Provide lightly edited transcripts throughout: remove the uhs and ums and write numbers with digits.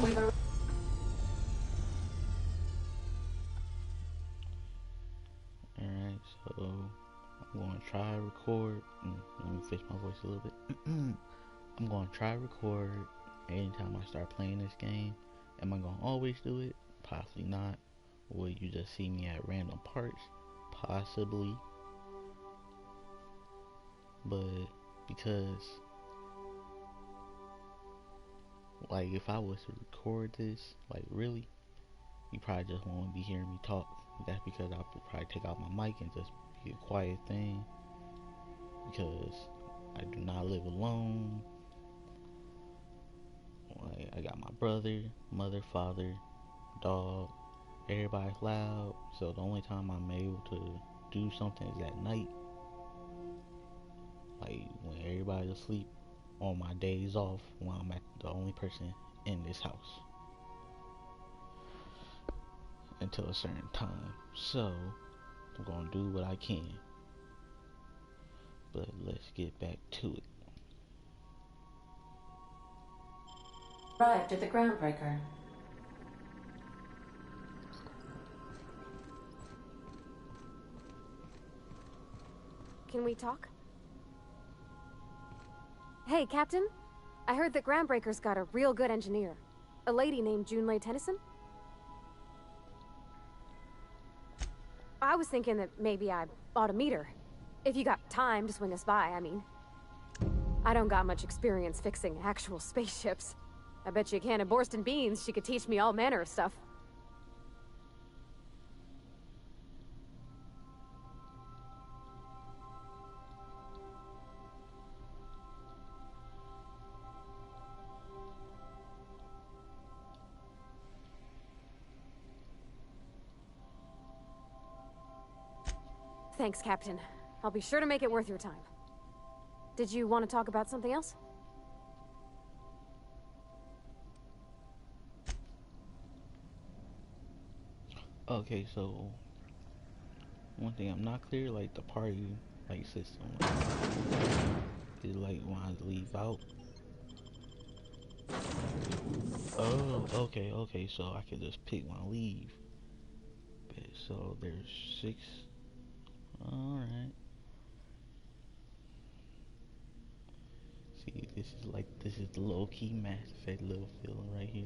We've ar- Alright, so I'm going to try to record. Let me fix my voice a little bit. I'm going to try to record anytime I start playing this game. Am I going to always do it? Possibly not. Will you just see me at random parts? Possibly. But because, like, if I was to record this, like, really, you probably just won't be hearing me talk. That's because I would probably take out my mic and just be a quiet thing. Because I do not live alone. Like, I got my brother, mother, father, dog. Everybody's loud. So the only time I'm able to do something is at night. Like when everybody's asleep on my days off when I'm at the only person in this house. Until a certain time. So I'm gonna do what I can. But let's get back to it. arrived at the groundbreaker. Can we talk? Hey, Captain. I heard that Groundbreaker's got a real good engineer. A lady named Junlei Tennyson? I was thinking that maybe I ought to meet her. If you got time to swing us by, I mean. I don't got much experience fixing actual spaceships. I bet you a can of Borston beans she could teach me all manner of stuff. Thanks, Captain. I'll be sure to make it worth your time. Did you want to talk about something else? Okay, so one thing I'm not clear, like the party like system, is like when I leave out. Oh, okay, so I can just pick when I leave. So there's 6. Alright. See, this is the low-key Mass Effect little feeling right here.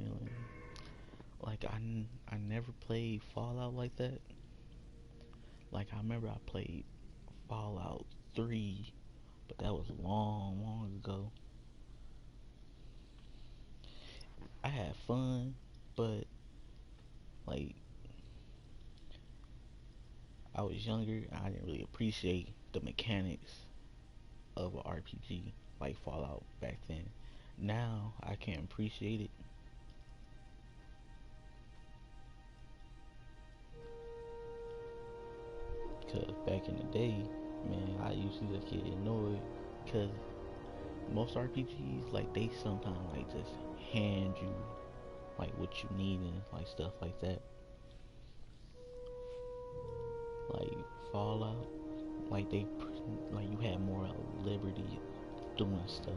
Like I never played Fallout like that. Like I remember I played Fallout 3, but that was long ago. I had fun, but like I was younger and I didn't really appreciate the mechanics of an RPG like Fallout back then. Now I can appreciate it. Cause back in the day, man, I used to just get annoyed because most RPGs, like they sometimes like just hand you like what you need and like stuff like that. Like Fallout, like like you had more liberty doing stuff.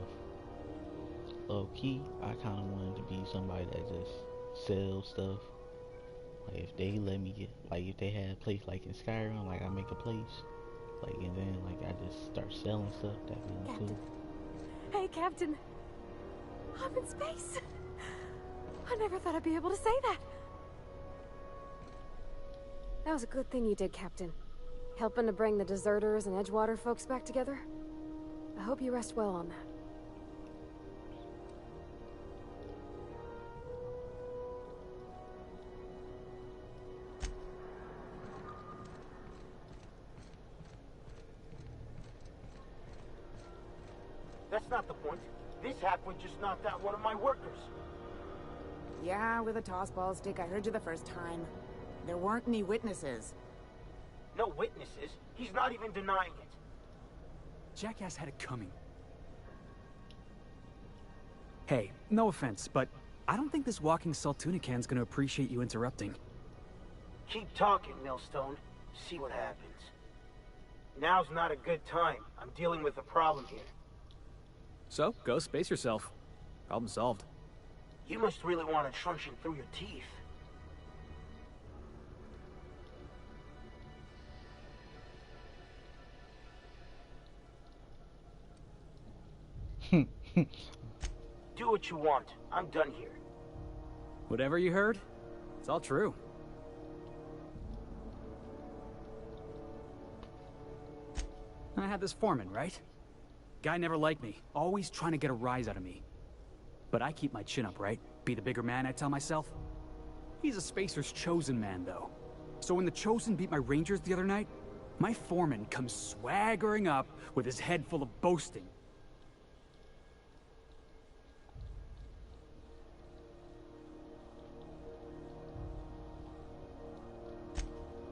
Low key, I kind of wanted to be somebody that just sells stuff. Like if they let me get, like if they had a place like in Skyrim, like I make a place, like and then like I just start selling stuff. That'd be Captain. cool. Hey, Captain. I'm in space. I never thought I'd be able to say that. That was a good thing you did, Captain. Helping to bring the deserters and Edgewater folks back together. I hope you rest well on that. That's not the point. This halfwit just knocked out one of my workers. Yeah, with a tossball stick. I heard you the first time. There weren't any witnesses. No witnesses. He's not even denying it. Jackass had it coming. Hey, no offense, but I don't think this walking Saltunican's gonna appreciate you interrupting. Keep talking, Millstone. See what happens. Now's not a good time. I'm dealing with a problem here. So, go space yourself. Problem solved. You must really want to truncheon through your teeth. Do what you want. I'm done here. Whatever you heard, it's all true. I had this foreman, right? Guy never liked me, always trying to get a rise out of me. But I keep my chin up, right? Be the bigger man, I tell myself. He's a Spacer's chosen man, though. So when the Chosen beat my Rangers the other night, my foreman comes swaggering up with his head full of boasting.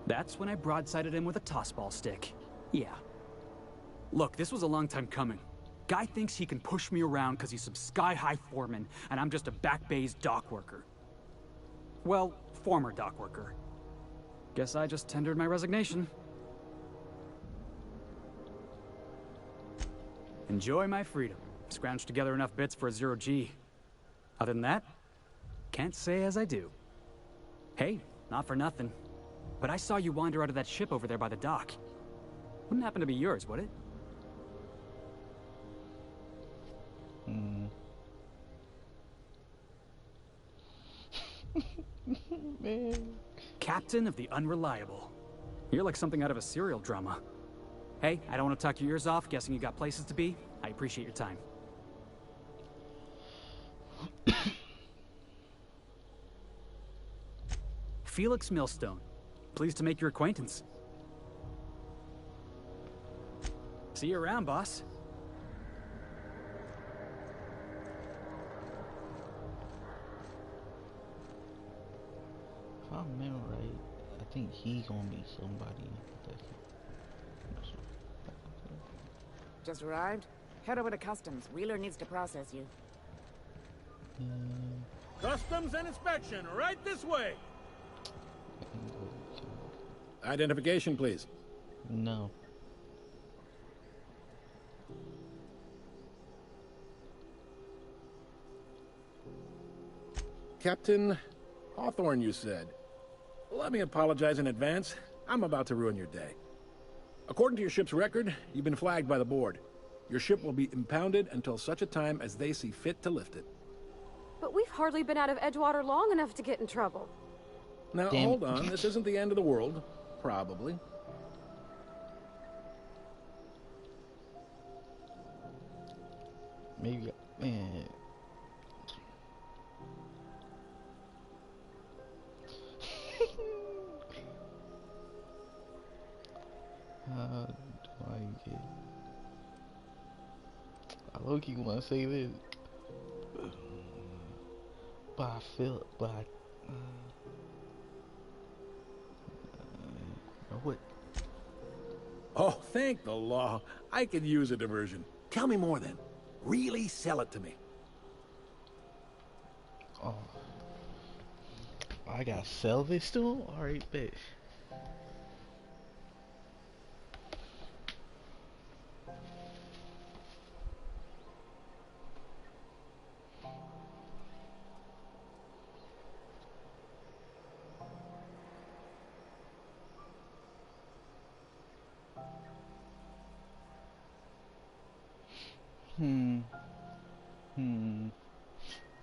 That's when I broadsided him with a tossball stick. Yeah. Look, this was a long time coming. Guy thinks he can push me around because he's some sky-high foreman, and I'm just a back bay's dock worker. Well, former dock worker. Guess I just tendered my resignation. Enjoy my freedom. Scrounged together enough bits for a 0G. Other than that, can't say as I do. Hey, not for nothing, but I saw you wander out of that ship over there by the dock. Wouldn't happen to be yours, would it? Man. Captain of the Unreliable. You're like something out of a serial drama. Hey, I don't want to talk your ears off, guessing you got places to be. I appreciate your time. Felix Millstone. Pleased to make your acquaintance. See you around, boss. If I remember right, I think he gonna be somebody that's... Just arrived? Head over to Customs. Wheeler needs to process you. Customs and inspection, right this way. Identification, please. No. Captain Hawthorne, you said. Let me apologize in advance. I'm about to ruin your day. According to your ship's record, you've been flagged by the board. Your ship will be impounded until such a time as they see fit to lift it. But we've hardly been out of Edgewater long enough to get in trouble. Now, Damn. hold on. This isn't the end of the world. Probably. Maybe, man. How do I get... I low-key want to say this, but I feel, but I, what? Oh, thank the law. I could use a diversion. Tell me more then. Really sell it to me. Oh, I gotta sell this to him? Alright, bet.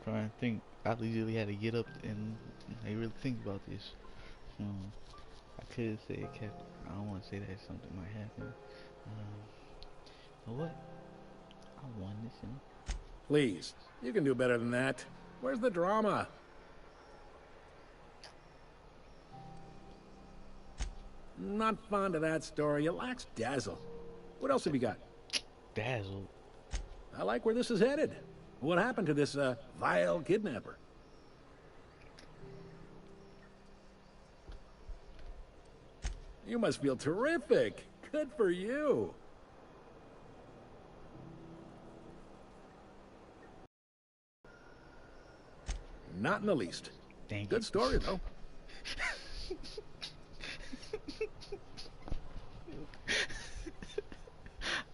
Trying to think. I legally had to get up and really think about this. I could say, I don't want to say that something might happen. But what? I won this thing. Please, you can do better than that. Where's the drama? Not fond of that story. It lacks dazzle. What else have you got? Dazzled. I like where this is headed. What happened to this, vile kidnapper? You must feel terrific. Good for you. Not in the least. Thank Good you. story, though.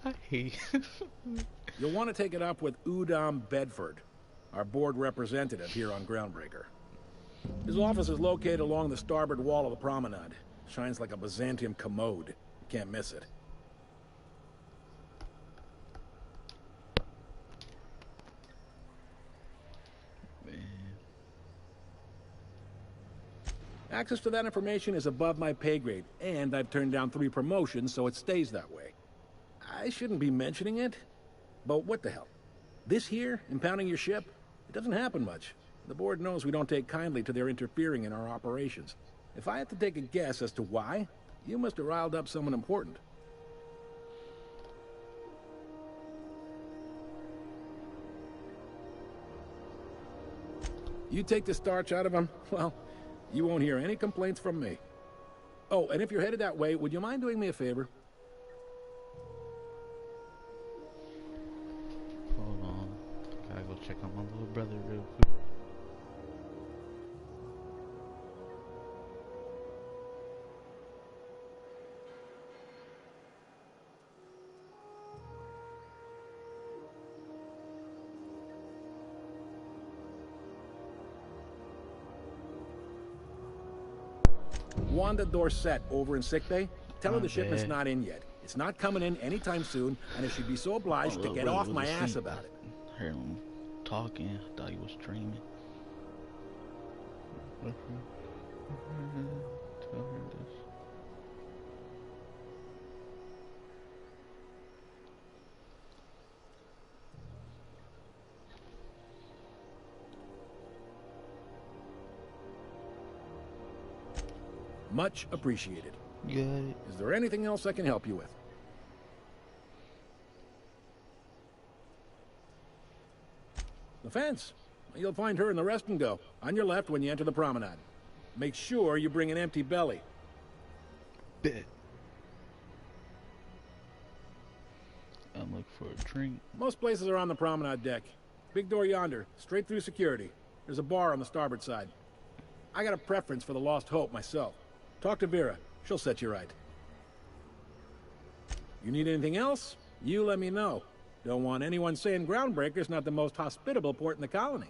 I hate You'll want to take it up with Udom Bedford. our board representative here on Groundbreaker. His office is located along the starboard wall of the promenade. Shines like a Byzantium commode. You can't miss it. Access to that information is above my pay grade, and I've turned down 3 promotions, so it stays that way. I shouldn't be mentioning it, but what the hell? This here, impounding your ship, it doesn't happen much. The board knows we don't take kindly to their interfering in our operations. If I had to take a guess as to why, you must have riled up someone important. You take the starch out of them, well, you won't hear any complaints from me. Oh, and if you're headed that way, would you mind doing me a favor? Hold on. Gotta go check on my little brother real quick. Wanda Dorset over in sickbay. Tell her My the shipment's bad. not in yet. It's not coming in anytime soon, and if she'd be so obliged to little get brother off was my ass asleep. about it. Heard him talking. Thought he was dreaming. Tell her this. Much appreciated. You got it. Is there anything else I can help you with? The fence. You'll find her in the rest and go, on your left when you enter the promenade. Make sure you bring an empty belly. Bet. I'm looking for a drink. Most places are on the promenade deck. Big door yonder, straight through security. There's a bar on the starboard side. I got a preference for the Lost Hope myself. Talk to Vera. She'll set you right. You need anything else? You let me know. Don't want anyone saying Groundbreaker's not the most hospitable port in the colony.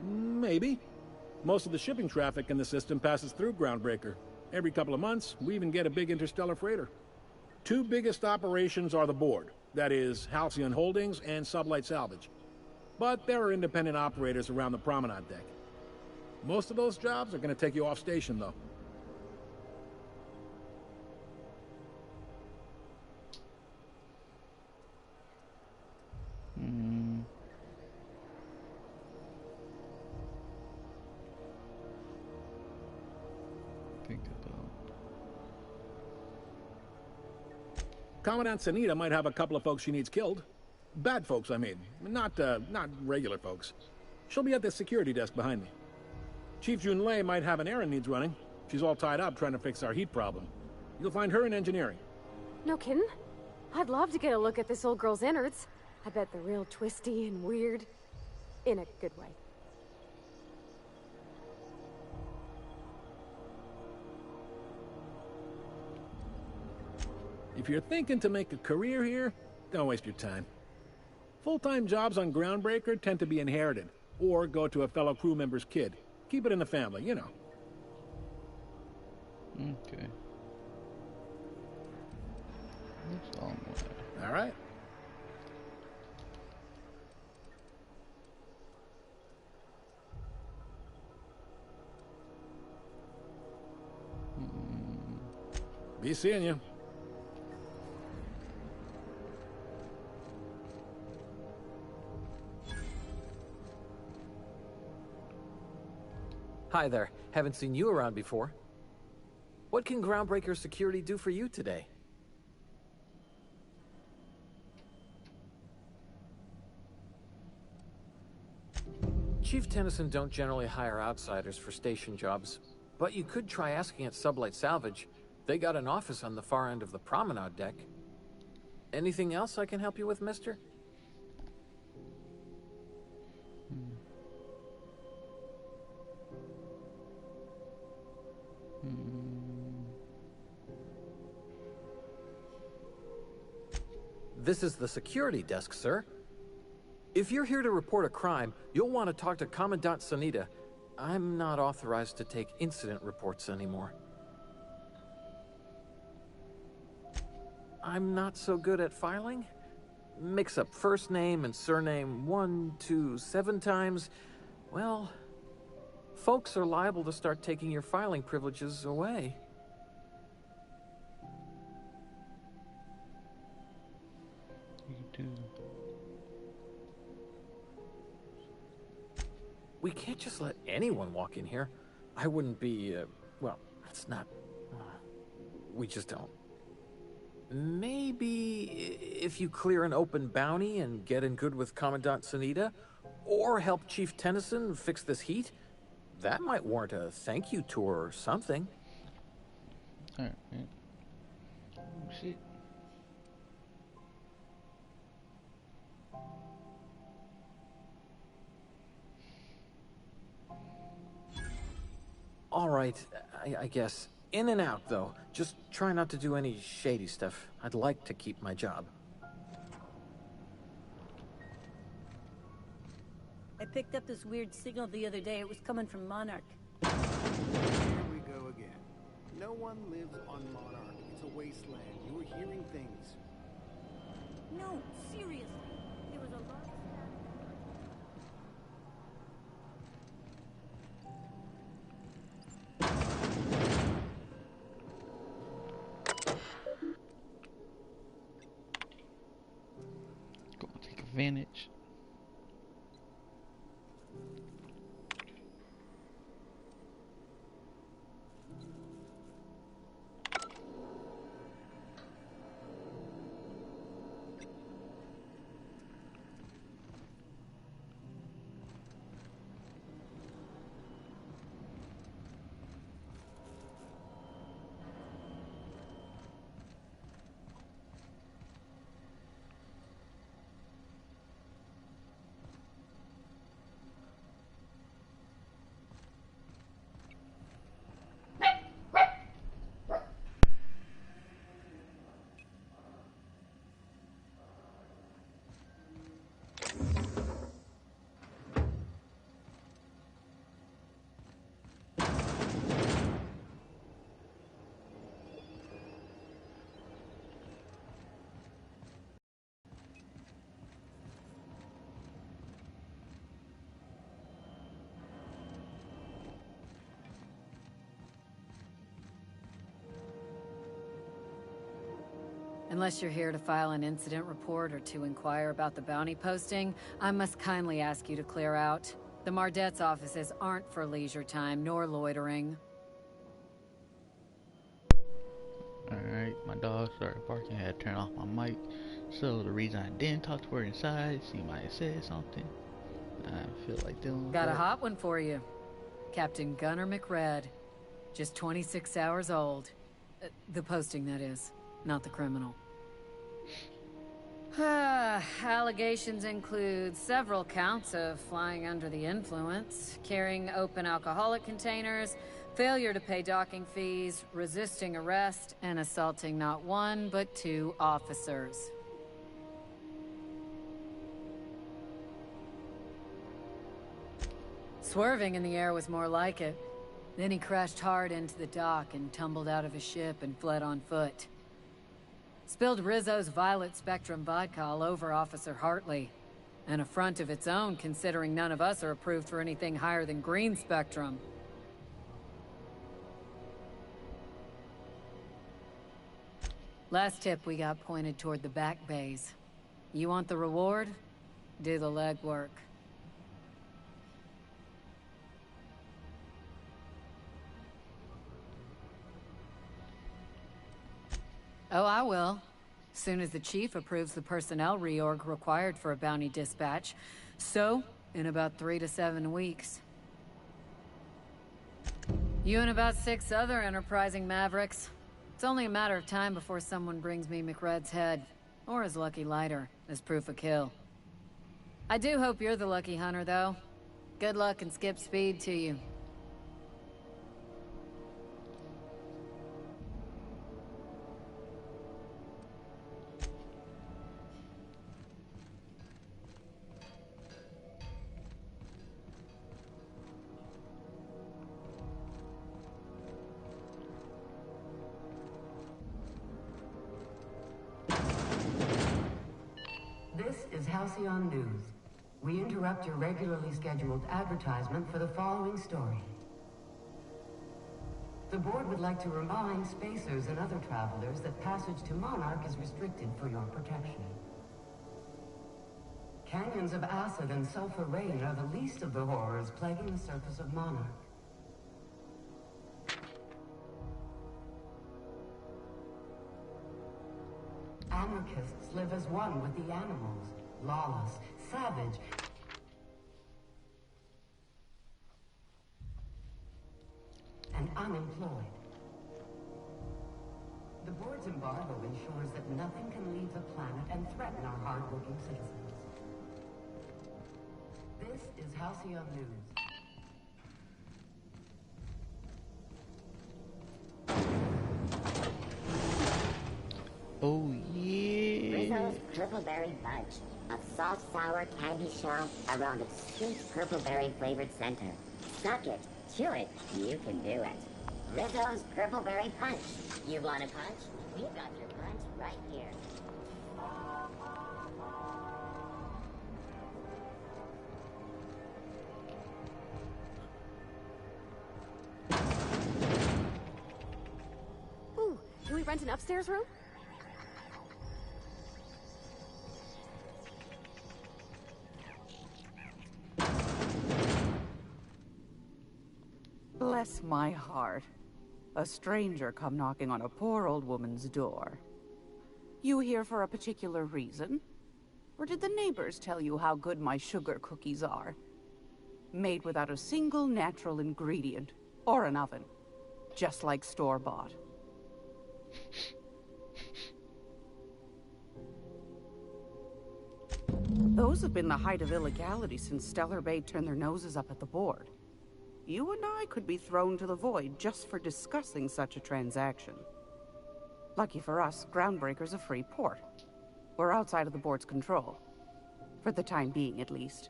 Maybe. Most of the shipping traffic in the system passes through Groundbreaker. Every couple of months, we even get a big interstellar freighter. 2 biggest operations are the board. That is, Halcyon Holdings and Sublight Salvage. But there are independent operators around the promenade deck. Most of those jobs are going to take you off station, though. Think about. Commandant Sanita might have a couple of folks she needs killed. Bad folks, I mean. Not regular folks. She'll be at the security desk behind me. Chief Jun Lei might have an errand needs running. She's all tied up trying to fix our heat problem. You'll find her in engineering. No kidding? I'd love to get a look at this old girl's innards. I bet they're real twisty and weird. In a good way. If you're thinking to make a career here, don't waste your time. Full-time jobs on Groundbreaker tend to be inherited, or go to a fellow crew member's kid. Keep it in the family, you know. Okay. That's all I'm gonna- All right. Be seeing you. Hi there. Haven't seen you around before. What can Groundbreaker Security do for you today? Chief Tennyson don't generally hire outsiders for station jobs, but you could try asking at Sublight Salvage. They got an office on the far end of the promenade deck. Anything else I can help you with, mister? This is the security desk, sir. If you're here to report a crime, you'll want to talk to Commandant Sanita. I'm not authorized to take incident reports anymore. I'm not so good at filing. Mix up first name and surname 1, 2, 7 times. Well, folks are liable to start taking your filing privileges away. You do. We can't just let anyone walk in here. I wouldn't be, well, that's not... we just don't. Maybe if you clear an open bounty and get in good with Commandant Sanita, or help Chief Tennyson fix this heat, that might warrant a thank you tour or something. Alright, man. Oh, shit. All right, I guess. In and out, though. Just try not to do any shady stuff. I'd like to keep my job. I picked up this weird signal the other day. It was coming from Monarch. Here we go again. No one lives on Monarch. It's a wasteland. You were hearing things. No, seriously. There was a lot of... Gonna take advantage. Unless you're here to file an incident report or to inquire about the bounty posting, I must kindly ask you to clear out. The Mardet's offices aren't for leisure time, nor loitering. Alright, my dog started barking. I had to turn off my mic. So the reason I didn't talk to her inside, she might have said something. I feel like doing Got that. a hot one for you. Captain Gunnar McRed. Just 26 hours old. The posting, that is. Not the criminal. Allegations include several counts of flying under the influence, carrying open alcoholic containers, failure to pay docking fees, resisting arrest, and assaulting not one, but 2 officers. Swerving in the air was more like it. Then he crashed hard into the dock and tumbled out of his ship and fled on foot. Spilled Rizzo's Violet Spectrum vodka all over Officer Hartley. An affront of its own, considering none of us are approved for anything higher than green spectrum. Last tip we got pointed toward the back bays. You want the reward? Do the legwork. Oh, I will. Soon as the chief approves the personnel reorg required for a bounty dispatch. So, in about 3 to 7 weeks. You and about 6 other enterprising mavericks. It's only a matter of time before someone brings me McRed's head, or his lucky lighter, as proof of kill. I do hope you're the lucky hunter, though. Good luck and skip speed to you. is Halcyon News. We interrupt your regularly scheduled advertisement for the following story. The board would like to remind spacers and other travelers that passage to Monarch is restricted for your protection. Canyons of acid and sulfur rain are the least of the horrors plaguing the surface of Monarch. Anarchists live as one with the animals, lawless, savage, and unemployed. The board's embargo ensures that nothing can leave the planet and threaten our hard-working citizens. This is Halcyon News. Oh yeah. Rizzo's Purpleberry Fudge. A soft, sour candy shell around a sweet purpleberry flavored center. Suck it, chew it, you can do it. Rizzo's Purpleberry Punch. You want a punch? We've got your punch right here. Ooh, can we rent an upstairs room? Bless my heart. A stranger come knocking on a poor old woman's door. You here for a particular reason? Or did the neighbors tell you how good my sugar cookies are? Made without a single natural ingredient, or an oven. Just like store-bought. Those have been the height of illegality since Stellar Bay turned their noses up at the board. You and I could be thrown to the void just for discussing such a transaction. Lucky for us, Groundbreaker's a free port. We're outside of the board's control. For the time being, at least.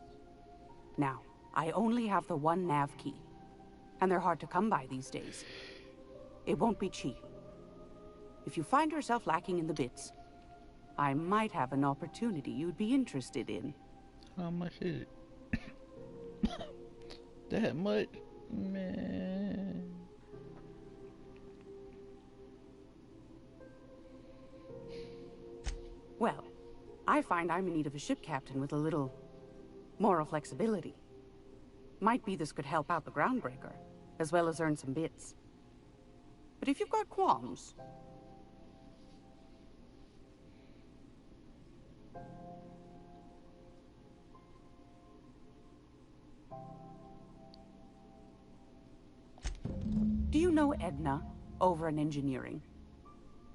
Now, I only have the one nav key. And they're hard to come by these days. It won't be cheap. If you find yourself lacking in the bits, I might have an opportunity you'd be interested in. How much is it? That much? Man. Well, I find I'm in need of a ship captain with a little moral flexibility. Might be this could help out the Groundbreaker, as well as earn some bits. But if you've got qualms... Do you know Edna, over in engineering?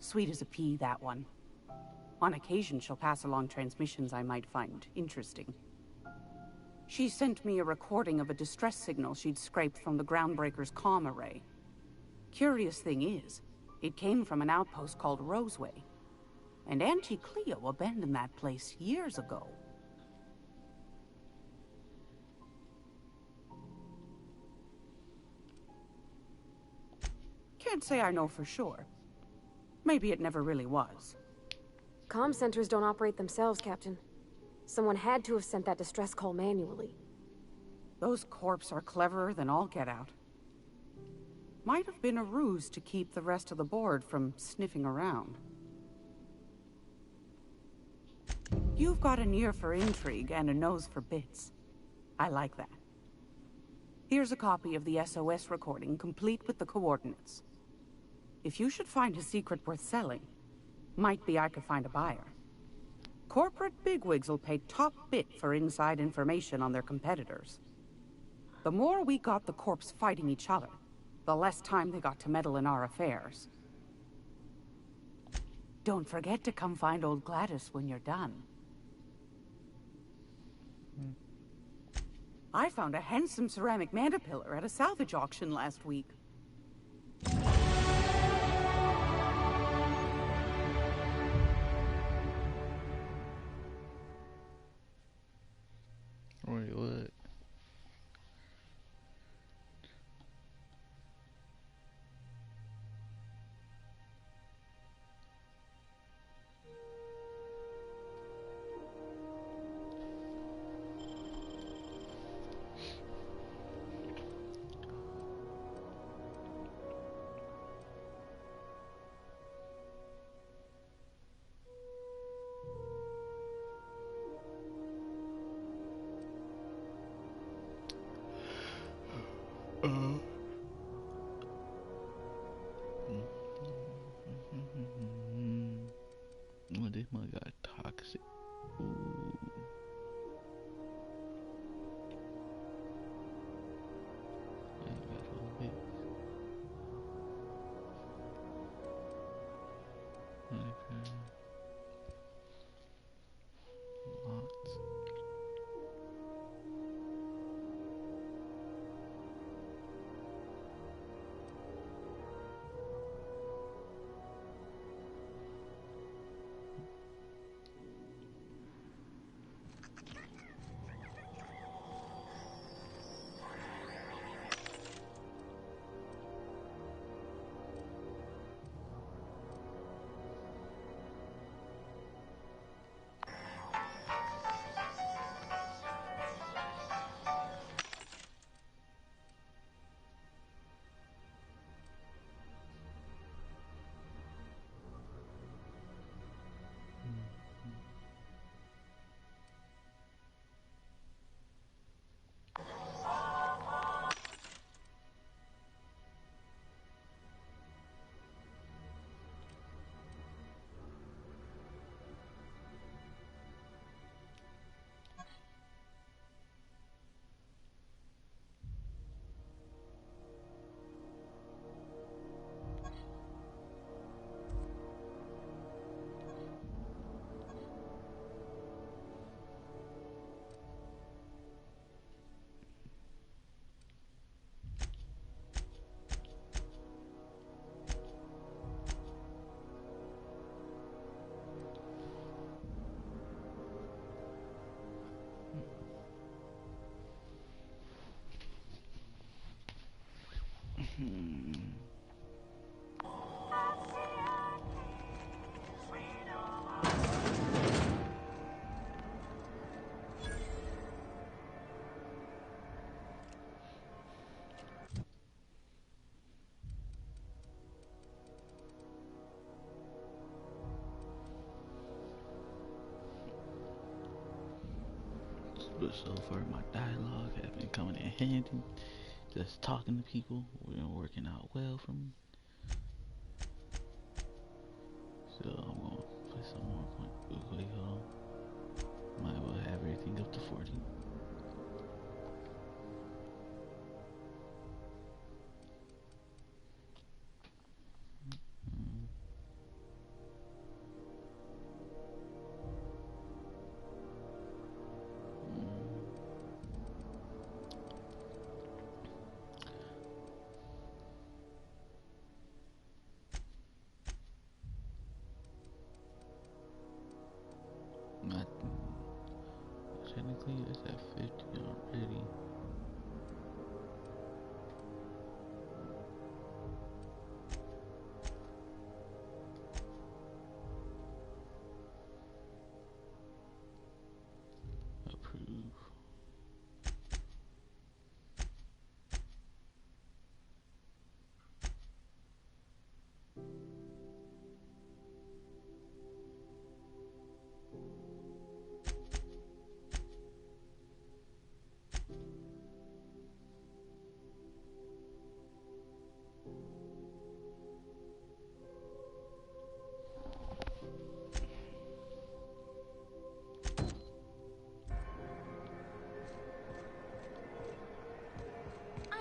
Sweet as a pea, that one. On occasion, she'll pass along transmissions I might find interesting. She sent me a recording of a distress signal she'd scraped from the Groundbreaker's comm array. Curious thing is, it came from an outpost called Roseway. And Auntie Cleo abandoned that place years ago. Can't say I know for sure. Maybe it never really was. Comm centers don't operate themselves, Captain. Someone had to have sent that distress call manually. Those corps are cleverer than all get out. Might have been a ruse to keep the rest of the board from sniffing around. You've got an ear for intrigue and a nose for bits. I like that. Here's a copy of the SOS recording, complete with the coordinates. If you should find a secret worth selling, might be I could find a buyer. Corporate bigwigs will pay top bit for inside information on their competitors. The more we got the corps fighting each other, the less time they got to meddle in our affairs. Don't forget to come find old Gladys when you're done. I found a handsome ceramic mandapillar at a salvage auction last week. Wait, what? this mug got toxic. Ooh. Yeah, got a little bit. Okay. Lots. But so far, my dialogue has been coming in handy. Just talking to people, we've been working out well for me. So I'm gonna put some more point. Wait, hold on. Might well have everything up to 40. Technically, it's at 50 already. Approve.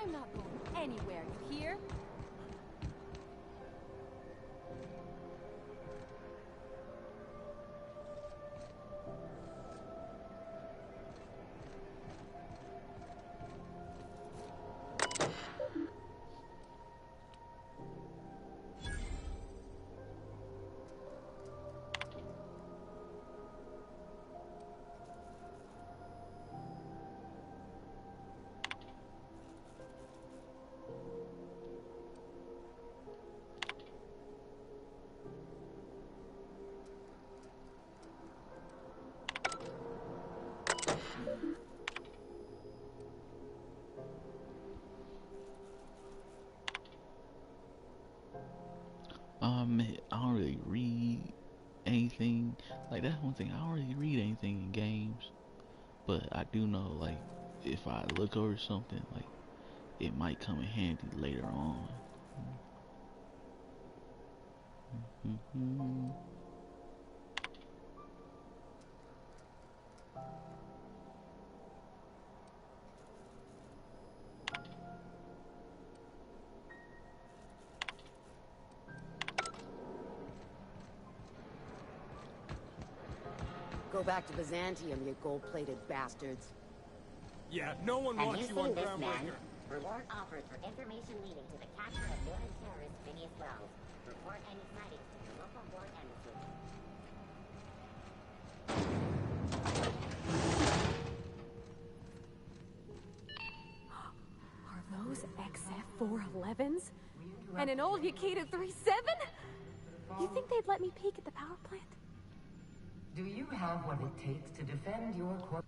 I'm not going anywhere, you hear? I don't really read anything. Like, that's one thing, I don't really read anything in games. But I do know, like, if I look over something, like, it might come in handy later on. Go back to Byzantium, you gold-plated bastards. Yeah, no one Have wants you you on seen this man? Groundbreaker. Reward offered for information leading to the capture of villain terrorist Phineas Wells. Report any sightings to the local board embassy. Are those XF-411s? And an old Yakita 37? You think they'd let me peek at the power plant? Do you have what it takes to defend your corp?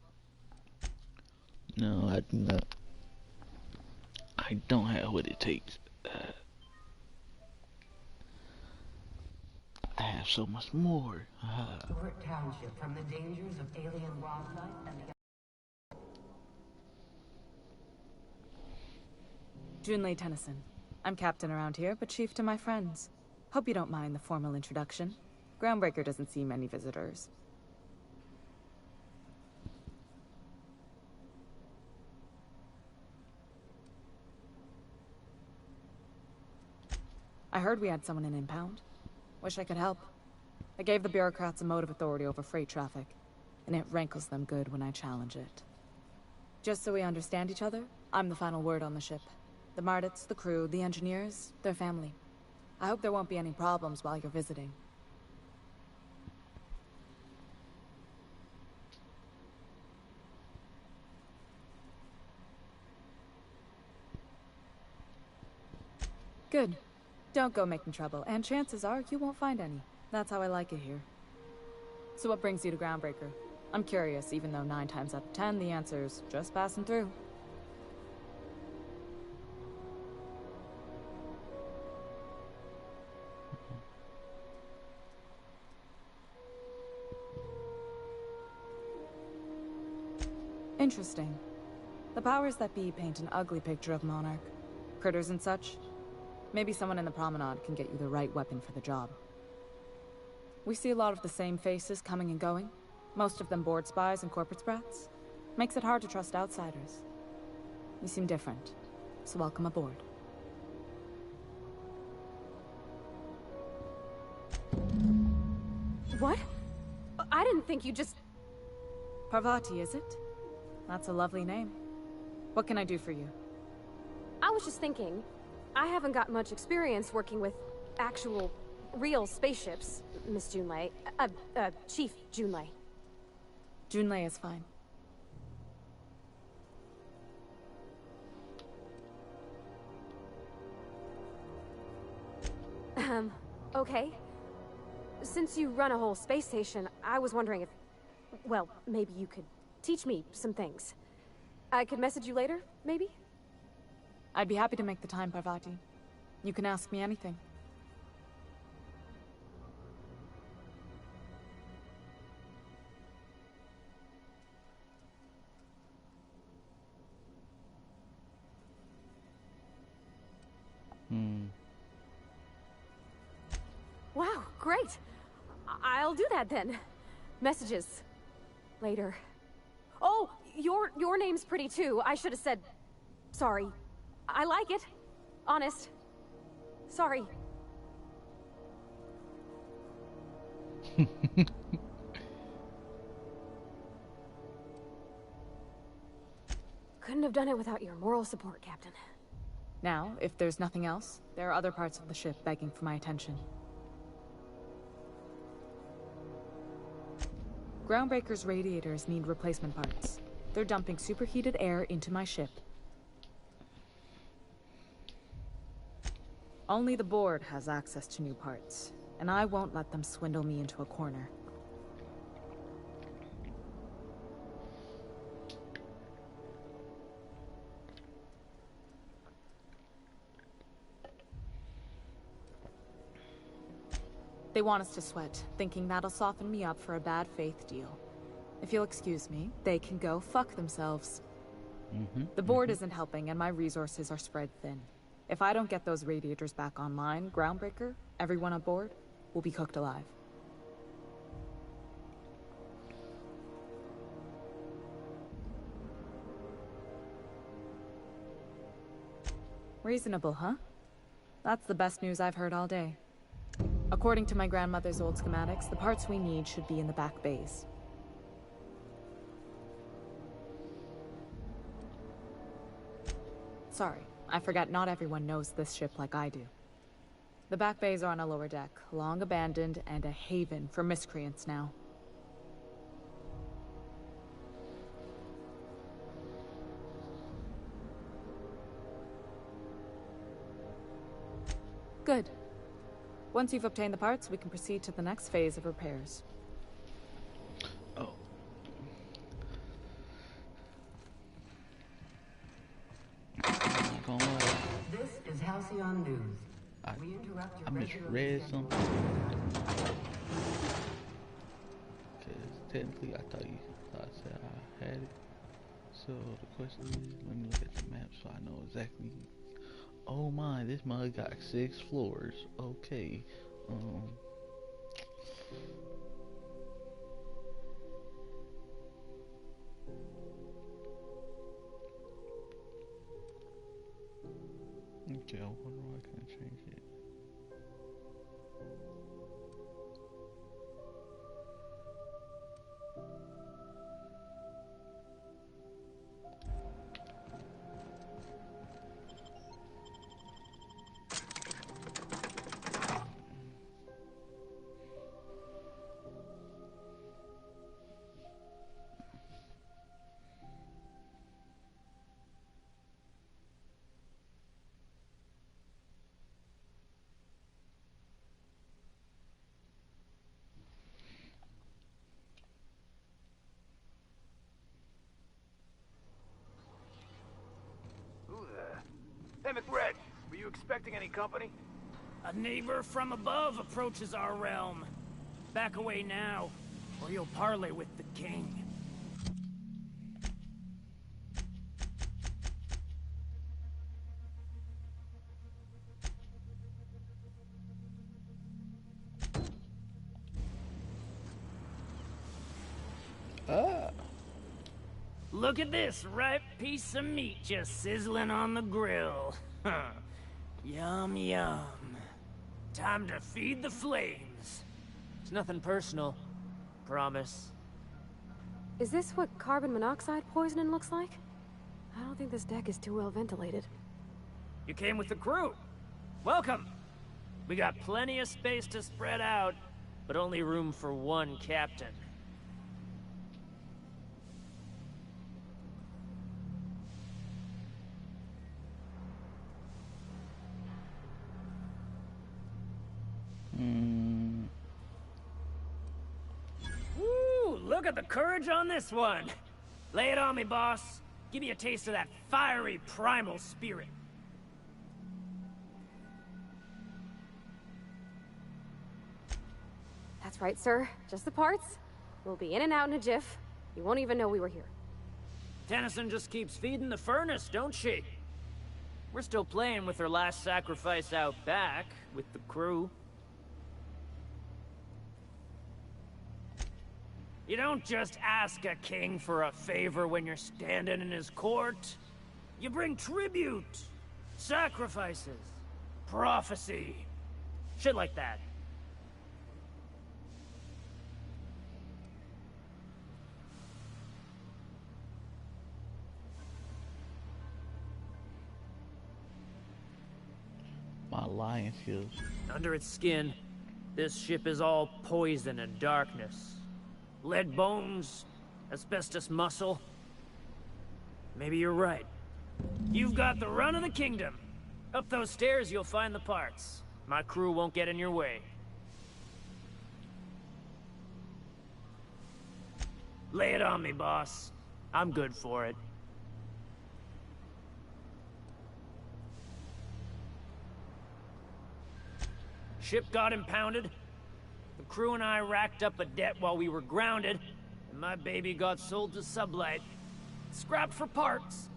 No, I do not. I don't have what it takes. I have so much more. Stewart Township from the dangers of alien wildlife and the... Junlei Tennyson. I'm captain around here, but chief to my friends. Hope you don't mind the formal introduction. Groundbreaker doesn't see many visitors. I heard we had someone in impound. Wish I could help. I gave the bureaucrats a motive authority over freight traffic, and it rankles them good when I challenge it. Just so we understand each other, I'm the final word on the ship. The Mardits, the crew, the engineers, their family. I hope there won't be any problems while you're visiting. Good. Don't go making trouble, and chances are you won't find any. That's how I like it here. So what brings you to Groundbreaker? I'm curious, even though 9 times out of 10 the answer's just passing through. Interesting. The powers that be paint an ugly picture of Monarch. Critters and such. Maybe someone in the promenade can get you the right weapon for the job. We see a lot of the same faces coming and going. Most of them board spies and corporate sprats. Makes it hard to trust outsiders. You seem different, so welcome aboard. What? I didn't think you just... Parvati, is it? That's a lovely name. What can I do for you? I was just thinking, I haven't got much experience working with actual, real spaceships, Miss Junlei. Chief Junlei. Junlei is fine. Okay. Since you run a whole space station, I was wondering if... Well, maybe you could teach me some things. I could message you later, maybe? I'd be happy to make the time, Parvati. You can ask me anything. Wow, great! I'll do that then. Messages. Later. Oh, your name's pretty too. I should have said... Sorry. I like it. Honest. Sorry. Couldn't have done it without your moral support, Captain. Now, if there's nothing else, there are other parts of the ship begging for my attention. Groundbreaker's radiators need replacement parts. They're dumping superheated air into my ship. Only the board has access to new parts, and I won't let them swindle me into a corner. They want us to sweat, thinking that'll soften me up for a bad faith deal. If you'll excuse me, they can go fuck themselves. The board isn't helping, and my resources are spread thin. If I don't get those radiators back online, Groundbreaker, everyone aboard, will be cooked alive. Reasonable, huh? That's the best news I've heard all day. According to my grandmother's old schematics, the parts we need should be in the back bays. Sorry, I forgot not everyone knows this ship like I do. The back bays are on a lower deck, long abandoned and a haven for miscreants now. Good. Once you've obtained the parts, we can proceed to the next phase of repairs. Oh. This is Halcyon News. We interrupt your I misread something. Because technically I thought I said I had it. So the question is, let me look at the map so I know exactly. Oh my, this mug got 6 floors. Okay. Okay, I wonder why I can't change it. Hey, McRed, were you expecting any company? A neighbor from above approaches our realm. Back away now, or you'll parley with the king. Look at this ripe piece of meat just sizzling on the grill. Yum, yum. Time to feed the flames. It's nothing personal. Promise. Is this what carbon monoxide poisoning looks like? I don't think this deck is too well ventilated. You came with the crew. Welcome. We got plenty of space to spread out, but only room for one captain. Woo! Look at the courage on this one. Lay it on me, boss. Give me a taste of that fiery primal spirit. That's right, sir. Just the parts. We'll be in and out in a jiff. You won't even know we were here. Tennyson just keeps feeding the furnace, don't she? We're still playing with her last sacrifice out back, with the crew. You don't just ask a king for a favor when you're standing in his court. You bring tribute, sacrifices, prophecy, shit like that. My lion feels. Under its skin, this ship is all poison and darkness. Lead bones, asbestos muscle. Maybe you're right. You've got the run of the kingdom. Up those stairs, you'll find the parts. My crew won't get in your way. Lay it on me, boss. I'm good for it. Ship got impounded. The crew and I racked up a debt while we were grounded, and my baby got sold to Sublight. Scrapped for parts.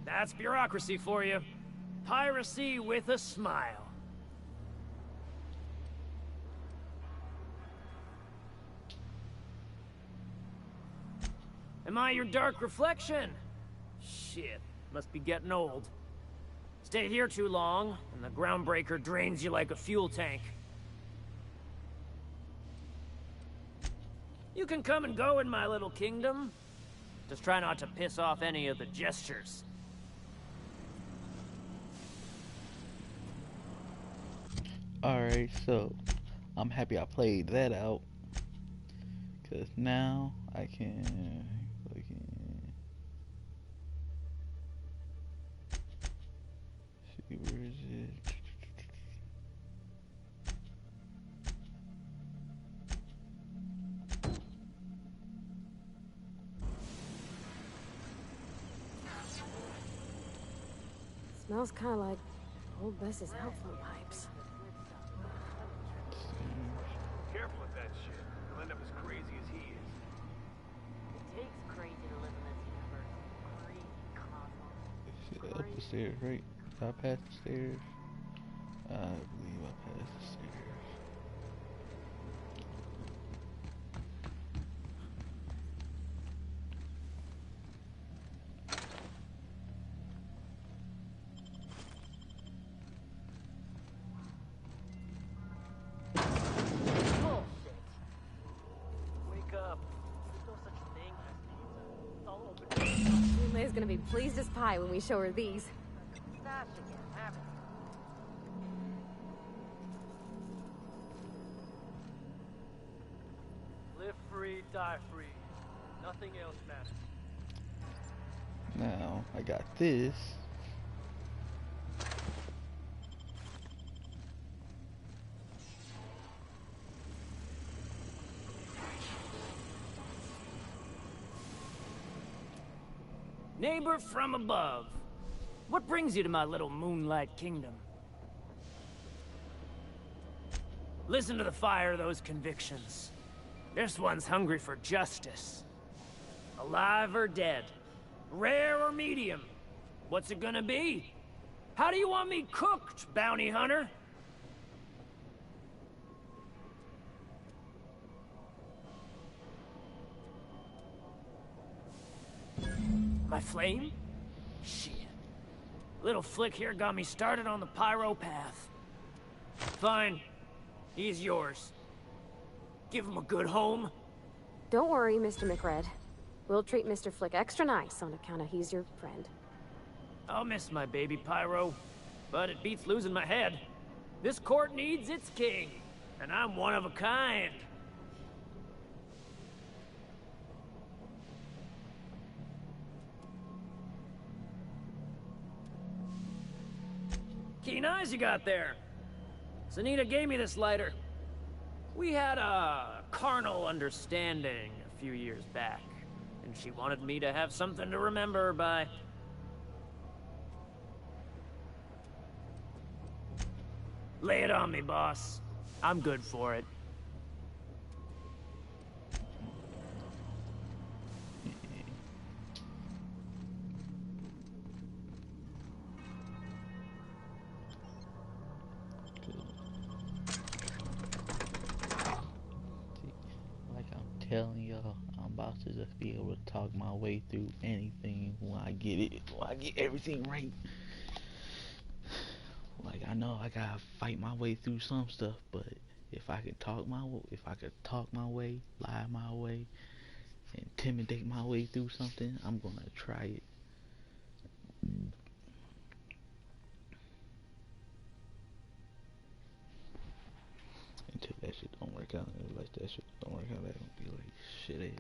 That's bureaucracy for you. Piracy with a smile. Am I your dark reflection? Shit, must be getting old. Stay here too long, and the groundbreaker drains you like a fuel tank. You can come and go in my little kingdom. Just try not to piss off any of the gestures. Alright, so I'm happy I played that out. Cause now I can see where is it? Smells kind of like old Bess's outflow pipes. Careful with that shit. You'll end up as crazy as he is. It takes crazy to live in this universe. Crazy cosmos. Up the stairs, right? Did I pass the stairs? I believe I passed the stairs. Lay's gonna be pleased as pie when we show her these. Live free, die free. Nothing else matters. Now I got this. Neighbor from above, what brings you to my little moonlight kingdom? Listen to the fire of those convictions. This one's hungry for justice. Alive or dead? Rare or medium? What's it gonna be? How do you want me cooked, bounty hunter? My flame? Shit. Little flick here got me started on the pyro path. Fine. He's yours. Give him a good home. Don't worry, Mr. McRed. We'll treat Mr. Flick extra nice on account of he's your friend. I'll miss my baby pyro, but it beats losing my head. This court needs its king, and I'm one of a kind. Keen eyes you got there. Sunita gave me this lighter. We had a carnal understanding a few years back, and she wanted me to have something to remember her by. Lay it on me, boss. I'm good for it. Telling y'all, I'm about to just be able to talk my way through anything when I get it, when I get everything right. Like, I know I gotta fight my way through some stuff, but if I could talk my way, lie my way, intimidate my way through something, I'm gonna try it. Until that shit don't work out, like that shit don't work out, that gonna be like shit.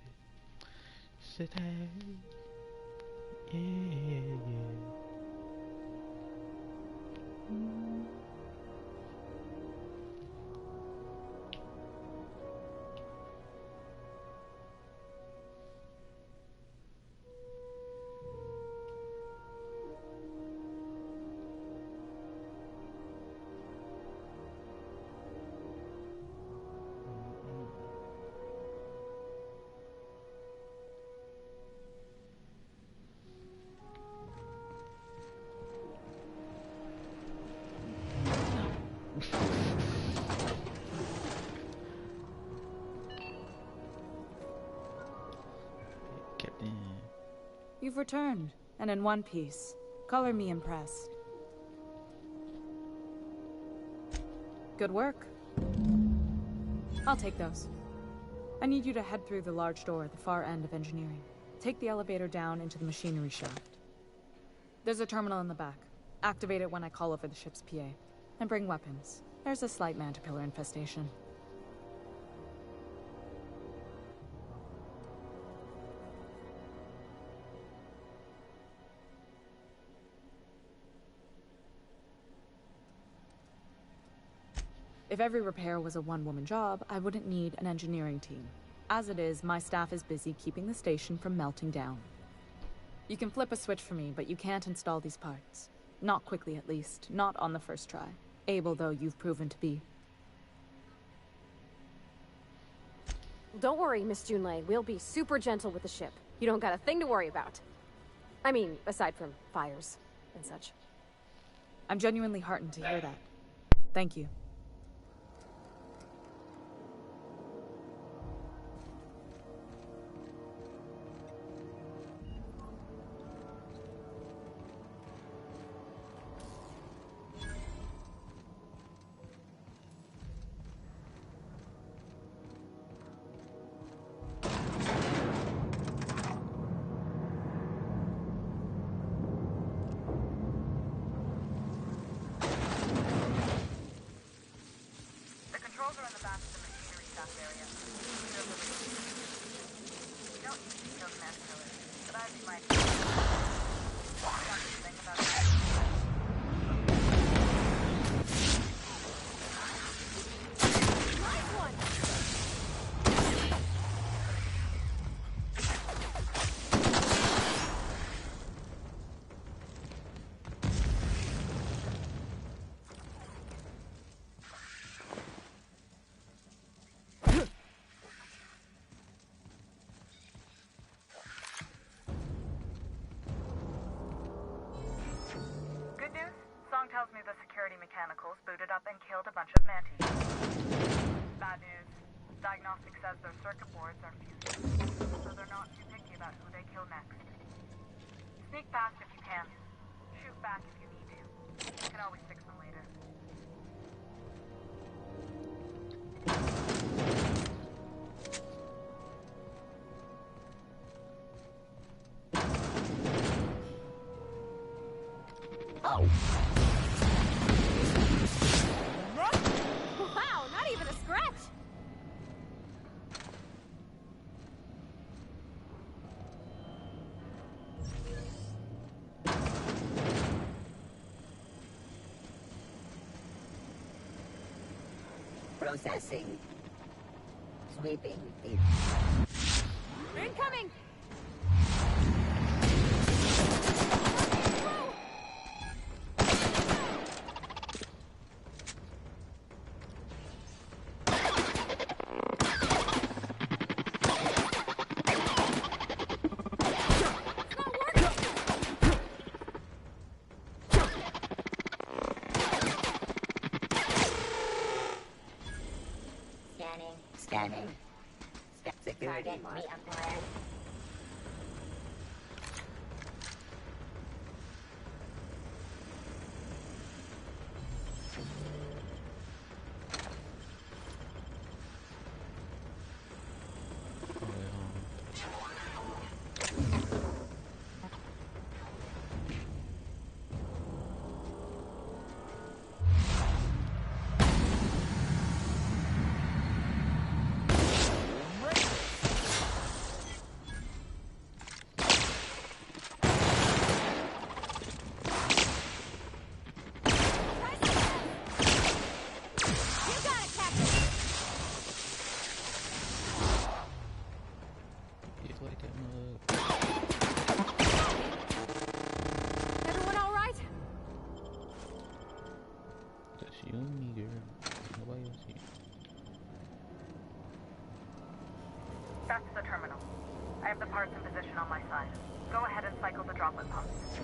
Yeah. You've returned, and in one piece. Color me impressed. Good work. I'll take those. I need you to head through the large door at the far end of engineering. Take the elevator down into the machinery shaft. There's a terminal in the back. Activate it when I call over the ship's PA. And bring weapons. There's a slight Mantipillar infestation. If every repair was a one-woman job, I wouldn't need an engineering team. As it is, my staff is busy keeping the station from melting down. You can flip a switch for me, but you can't install these parts. Not quickly, at least. Not on the first try. Able, though, you've proven to be. Don't worry, Miss Junlei. We'll be super gentle with the ship. You don't got a thing to worry about. I mean, aside from fires and such. I'm genuinely heartened to hear that. Thank you. Tells me the security mechanicals booted up and killed a bunch of mantis. Bad news. Diagnostic says their circuit boards are fused, so they're not too picky about who they kill next. Sneak past if you can. Shoot back if you need to. You can always fix them later. Oh! Wow, not even a scratch! Processing. Sweeping. Incoming! Scanning. Security reacquired. Everyone all right? Just you and me, girl. Nobody else here. Back to the terminal. I have the parts in position on my side. Go ahead and cycle the droplet pumps.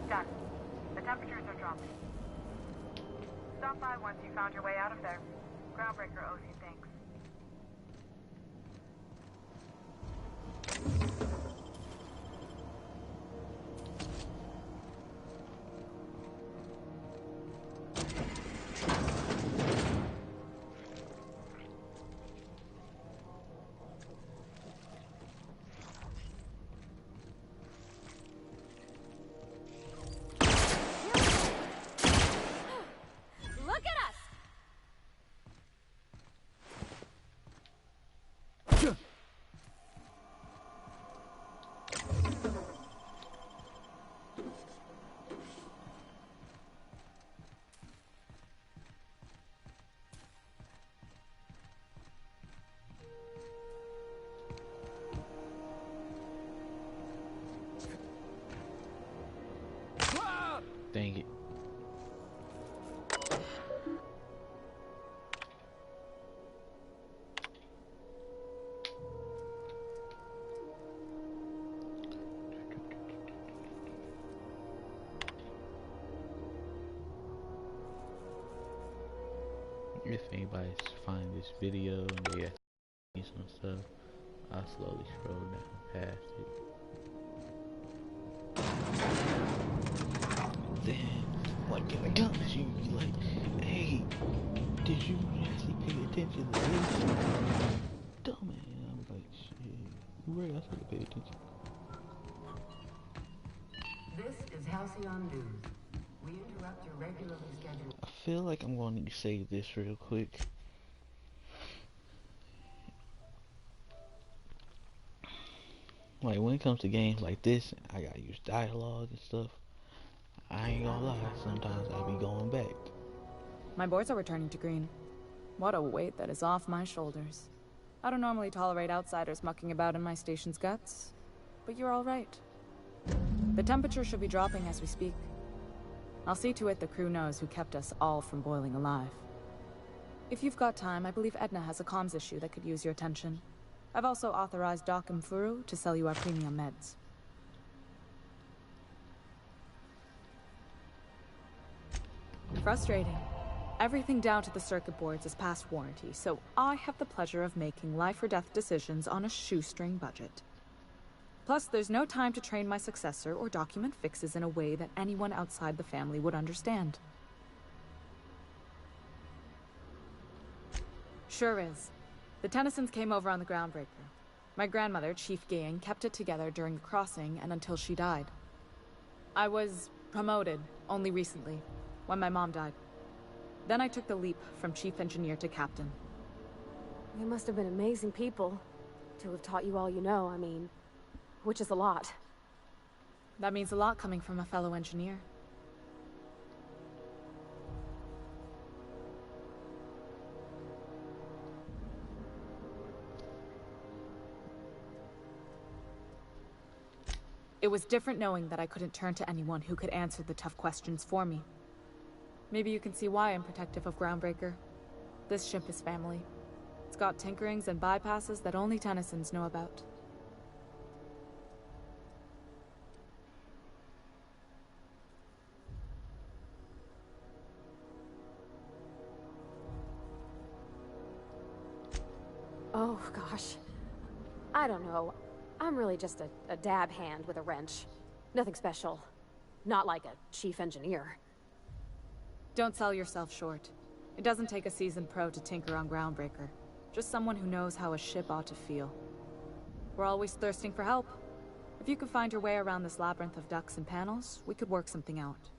Done. The temperatures are dropping. Stop by once you found your way out of there. Groundbreaker owes you thanks. Dang it. If anybody's find this video and they ask me some stuff, I'll slowly scroll down past it. Then, like, if it comes to you, like, hey, did you actually pay attention to this? Dumbass. I'm like, shit, right, I should have paid attention. This is Halcyon News. We interrupt your regularly scheduled... I feel like I'm going to save this real quick. Like, when it comes to games like this, I gotta use dialogue and stuff. I ain't gonna lie, sometimes I be going back. My boards are returning to green. What a weight that is off my shoulders. I don't normally tolerate outsiders mucking about in my station's guts, but you're all right. The temperature should be dropping as we speak. I'll see to it the crew knows who kept us all from boiling alive. If you've got time, I believe Edna has a comms issue that could use your attention. I've also authorized Doc and Furu to sell you our premium meds. Frustrating. Everything down to the circuit boards is past warranty, so I have the pleasure of making life or death decisions on a shoestring budget. Plus, there's no time to train my successor or document fixes in a way that anyone outside the family would understand. Sure is. The Tennysons came over on the Groundbreaker. My grandmother, Chief Gayan, kept it together during the crossing and until she died. I was promoted only recently, when my mom died. Then I took the leap from Chief Engineer to Captain. They must have been amazing people to have taught you all you know, I mean, which is a lot. That means a lot coming from a fellow engineer. It was different knowing that I couldn't turn to anyone who could answer the tough questions for me. Maybe you can see why I'm protective of Groundbreaker. This ship is family. It's got tinkerings and bypasses that only Tennysons know about. Oh, gosh. I don't know. I'm really just a dab hand with a wrench. Nothing special. Not like a chief engineer. Don't sell yourself short. It doesn't take a seasoned pro to tinker on Groundbreaker. Just someone who knows how a ship ought to feel. We're always thirsting for help. If you could find your way around this labyrinth of ducts and panels, we could work something out.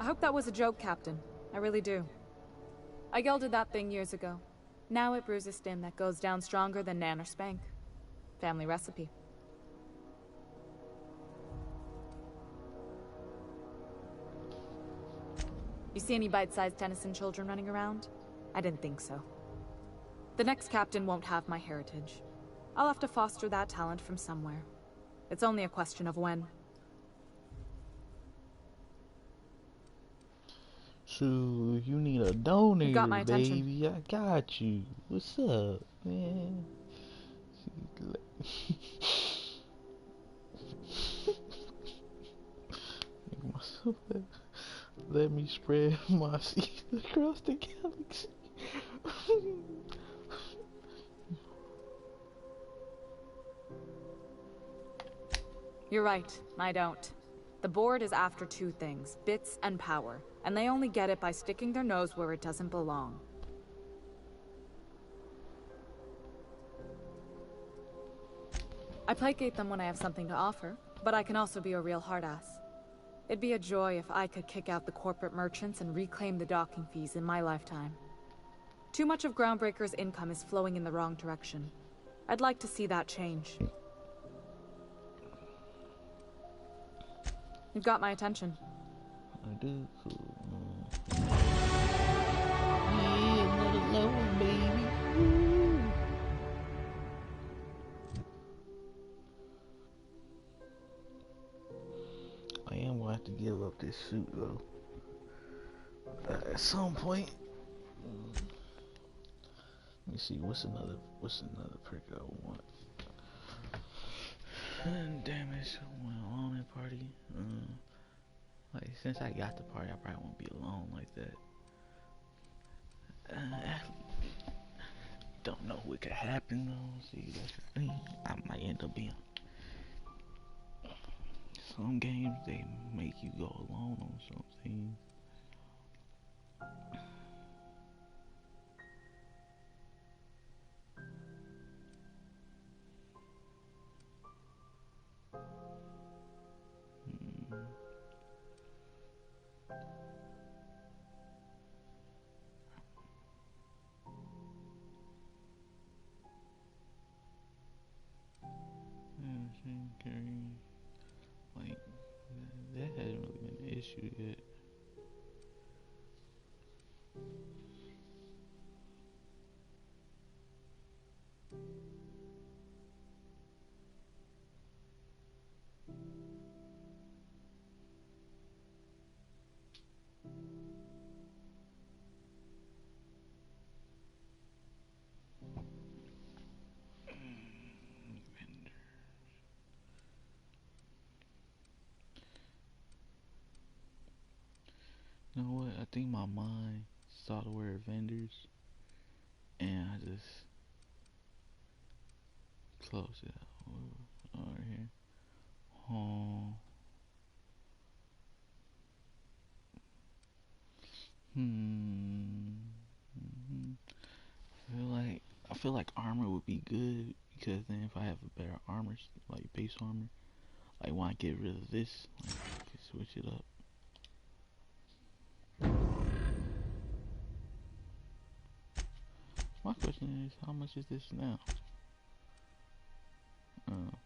I hope that was a joke, Captain. I really do. I gelded that thing years ago. Now it brews a stem that goes down stronger than Nan or Spank. Family recipe. You see any bite-sized Tennyson children running around? I didn't think so. The next captain won't have my heritage. I'll have to foster that talent from somewhere. It's only a question of when. So, you need a donator, you got my attention. Baby. I got you. What's up, man? Let me spread my seeds across the galaxy. You're right, I don't. The board is after two things, bits and power, and they only get it by sticking their nose where it doesn't belong. I placate them when I have something to offer, but I can also be a real hard-ass. It'd be a joy if I could kick out the corporate merchants and reclaim the docking fees in my lifetime. Too much of Groundbreaker's income is flowing in the wrong direction. I'd like to see that change. You've got my attention. I do. Cool. Yeah, another lower, baby. this suit though. At some point. Let me see. What's another perk I want? Damage when alone at party. Like since I got the party, I probably won't be alone like that. Don't know what could happen though. See, that's the thing. I might end up being. Some games they make you go alone on something. Like that hasn't really been an issue yet. You know what? I think my mind saw the word vendors, and I just closed it out. Over here. Home. I feel like armor would be good because then if I have a better armor, like base armor, like when I get rid of this, like I can switch it up. My question is, how much is this now? Ooh.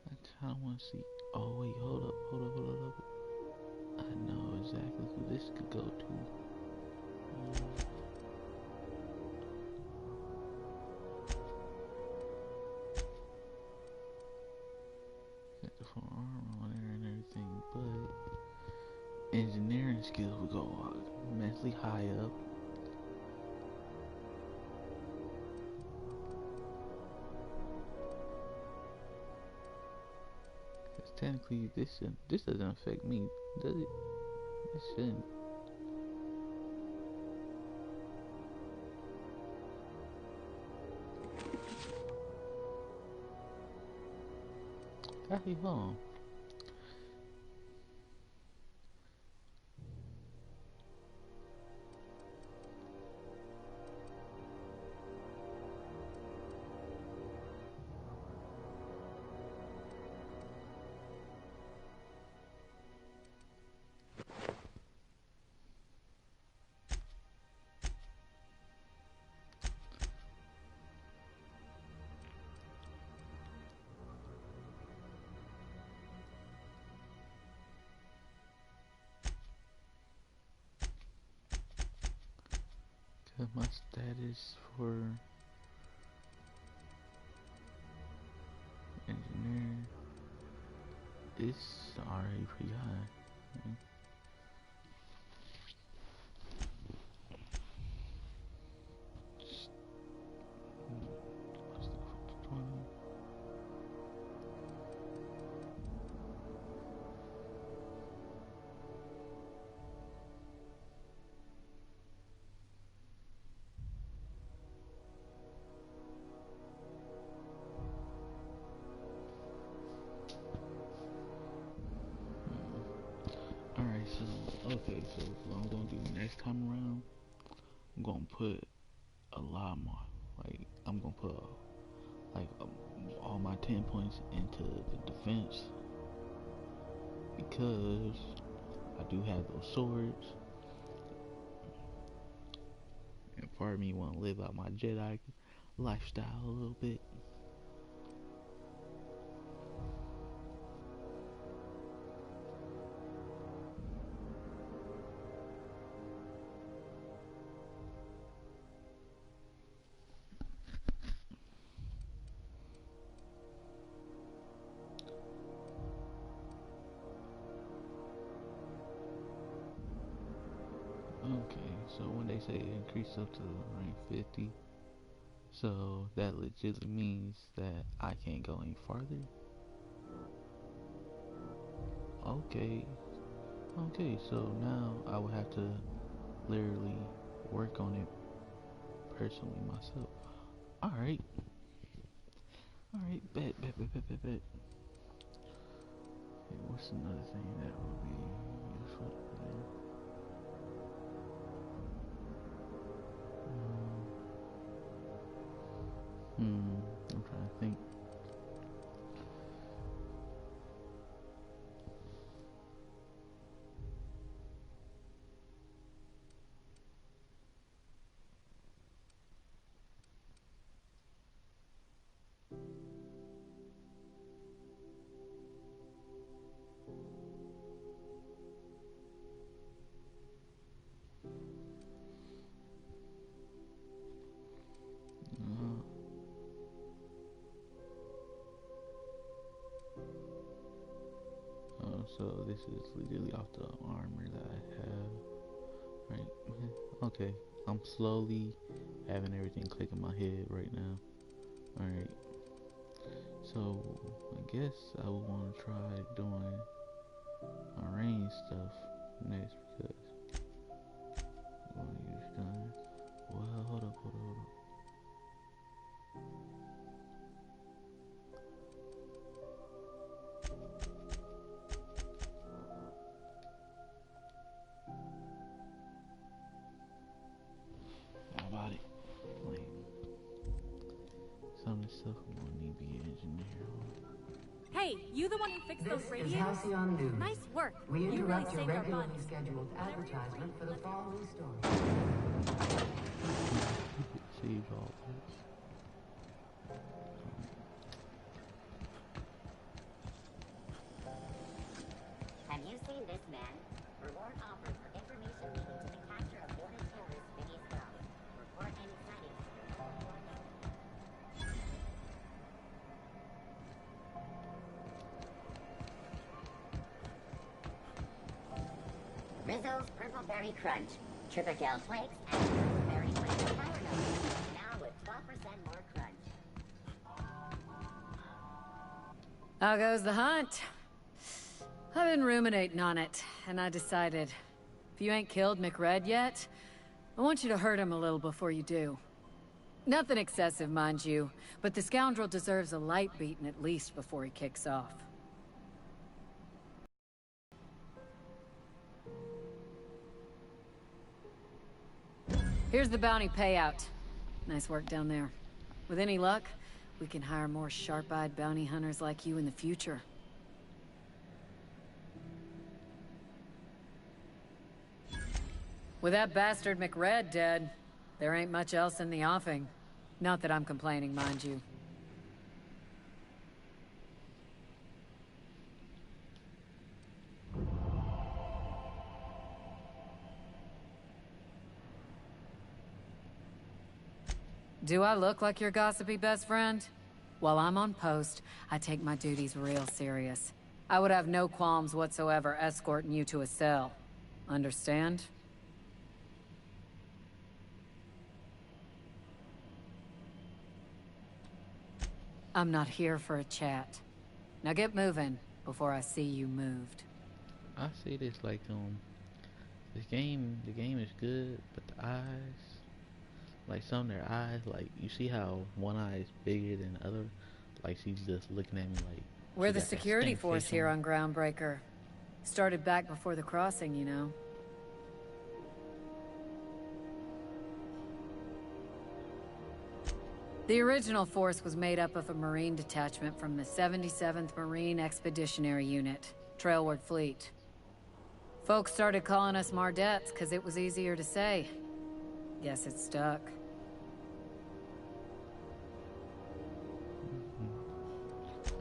I kinda wanna see. Oh wait, hold up. I know exactly who this could go to. Got the full armor on there and everything, but engineering skills would go immensely high up. Because technically, this doesn't affect me, does it? It shouldn't. Actually, hold on. My status for engineer is already pretty high. Alright, so what I'm gonna do next time around, I'm gonna put a lot more. Like, I'm gonna put all my 10 points into the defense because I do have those swords, and part of me want to live out my Jedi lifestyle a little bit. Okay, so when they say increase up to rank 50, so that legitimately means that I can't go any farther? Okay. Okay, so now I would have to literally work on it personally myself. Alright. Alright, bet. Okay, what's another thing that would be useful there? I'm trying to think. So this is literally off the armor that I have, right? Okay, I'm slowly having everything click in my head right now. Alright, so I guess I would want to try doing my range stuff next because I want to use guns. Well, hold up. About it. Like, some of the stuff I'm gonna need to be an engineer on. Hey, you the one who fixed those This radios? is Halcyon News. Nice work. We You really interrupt your saved our regularly buns. scheduled advertisement for the following story. Save all this. Have you seen this man? Reward offered for information leading to the capture of wanted terrorist Vinny Stone. Report any sightings. Rizzo's Purple Berry Crunch, Tripper Gel Flakes, and Purple Berry Flavored Sour Notes. Now with 12% more crunch. How goes the hunt? I've been ruminating on it, and I decided, if you ain't killed McRed yet, I want you to hurt him a little before you do. Nothing excessive, mind you, but the scoundrel deserves a light beating at least before he kicks off. Here's the bounty payout. Nice work down there. With any luck, we can hire more sharp-eyed bounty hunters like you in the future. With that bastard McRed dead, there ain't much else in the offing. Not that I'm complaining, mind you. Do I look like your gossipy best friend? While I'm on post, I take my duties real serious. I would have no qualms whatsoever escorting you to a cell. Understand? I'm not here for a chat. Now get moving before I see you moved. I say this like the game is good, but the eyes, like some of their eyes, like you see how one eye is bigger than the other, like she's just looking at me like we're the security force here on Groundbreaker. Started back before the crossing, you know. The original force was made up of a Marine detachment from the 77th Marine Expeditionary Unit, Trailward Fleet. Folks started calling us Mardettes because it was easier to say. Guess it stuck.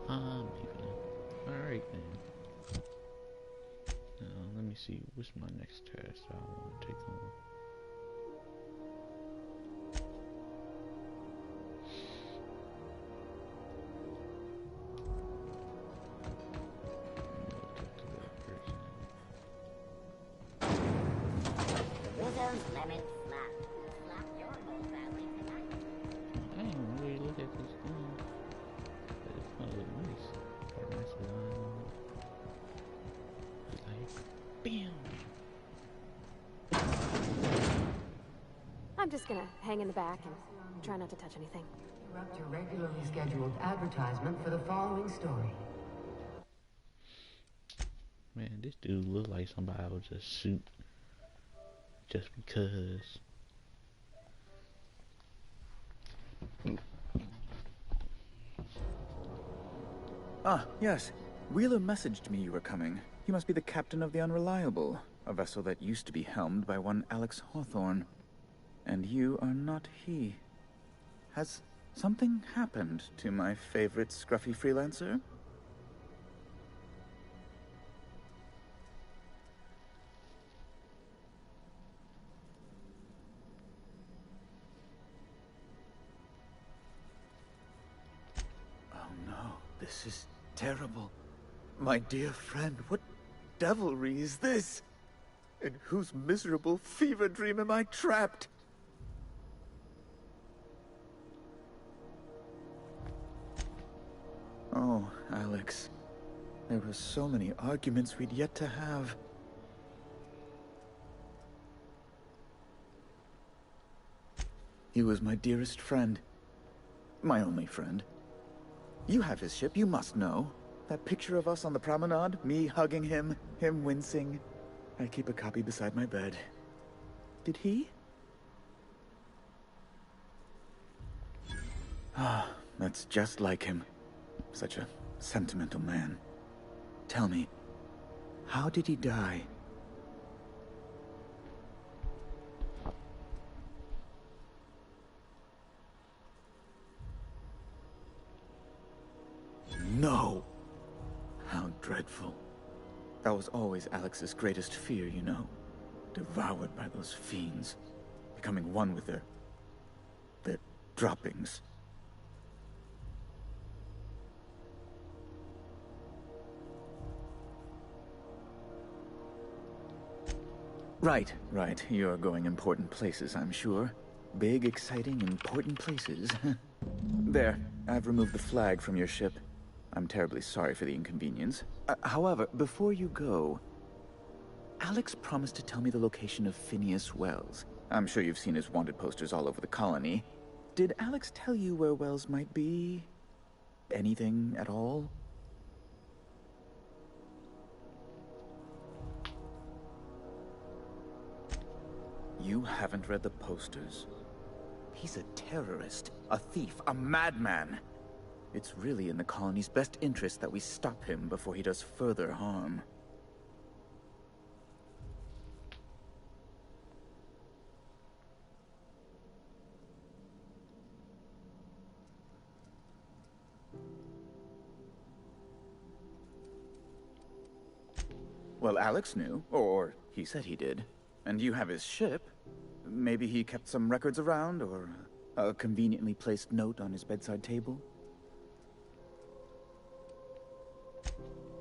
Alright then. Now let me see, what's my next task I want to take on? those lemons slap. Slap your whole family tonight. I ain't really look at this thing. But it's gonna look nice. Got a nice design on it. Like, bam! I'm just gonna hang in the back and try not to touch anything. Interrupt your regularly scheduled advertisement for the following story. Man, this dude look like somebody I would just shoot. Just because. Ah, yes. Wheeler messaged me you were coming. You must be the captain of the Unreliable, a vessel that used to be helmed by one Alex Hawthorne. And you are not he. Has something happened to my favorite scruffy freelancer? Oh no, this is terrible. My dear friend, what devilry is this? In whose miserable fever dream am I trapped? Oh, Alex. There were so many arguments we'd yet to have. He was my dearest friend. My only friend. You have his ship, you must know. That picture of us on the promenade, me hugging him, him wincing. I keep a copy beside my bed. Did he? Ah, that's just like him. Such a sentimental man. Tell me, how did he die? No! How dreadful. That was always Alex's greatest fear, you know. Devoured by those fiends. Becoming one with their droppings. Right. You're going important places, I'm sure. Big, exciting, important places. There, I've removed the flag from your ship. I'm terribly sorry for the inconvenience. However, before you go, Alex promised to tell me the location of Phineas Wells. I'm sure you've seen his wanted posters all over the colony. Did Alex tell you where Wells might be? Anything at all? You haven't read the posters? He's a terrorist, a thief, a madman. It's really in the colony's best interest that we stop him before he does further harm. Well, Alex knew, or he said he did. And you have his ship. Maybe he kept some records around, or a conveniently placed note on his bedside table.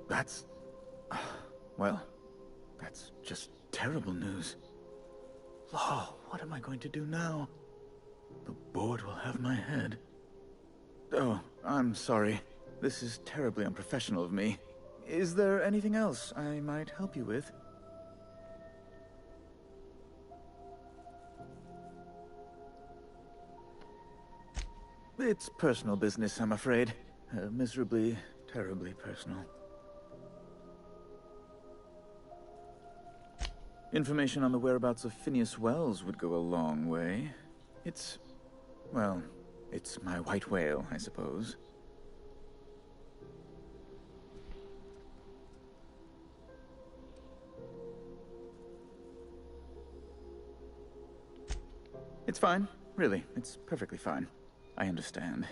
That's... well, that's just terrible news. Oh, what am I going to do now? The board will have my head. Oh, I'm sorry. This is terribly unprofessional of me. Is there anything else I might help you with? It's personal business, I'm afraid. Miserably, terribly personal. Information on the whereabouts of Phineas Wells would go a long way. It's... well, it's my white whale, I suppose. It's fine. Really, it's perfectly fine. I understand.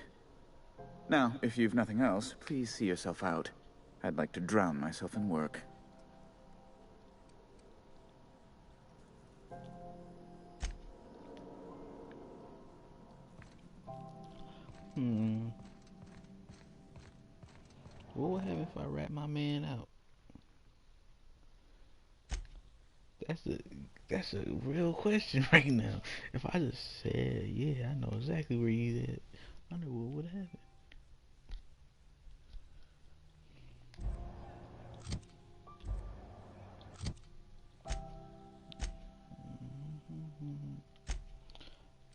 Now, if you've nothing else, please see yourself out. I'd like to drown myself in work. What would happen if I rat my man out? That's a real question right now. If I just said, yeah, I know exactly where he's at, I wonder what would happen.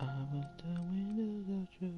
I was the windows of your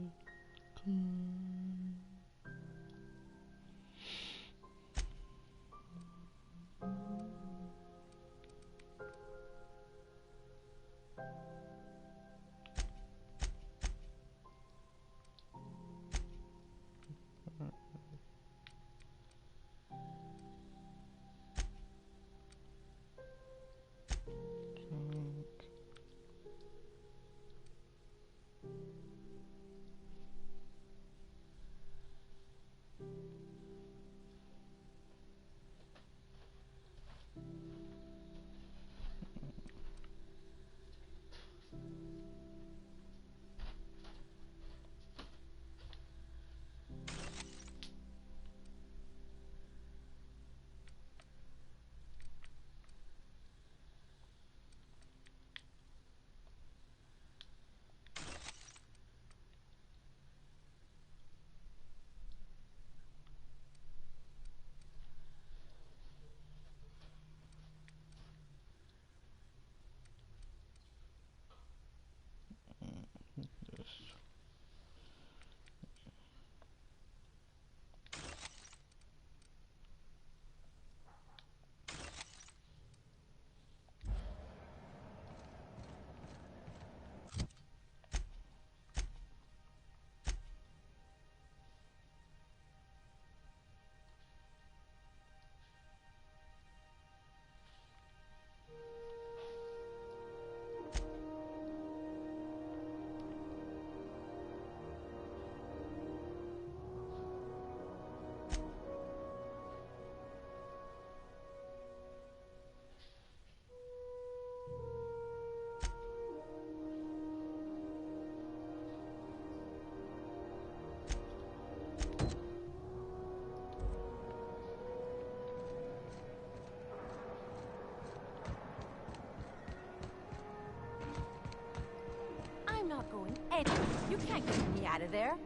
I'm not going anywhere. You can't get me out of there.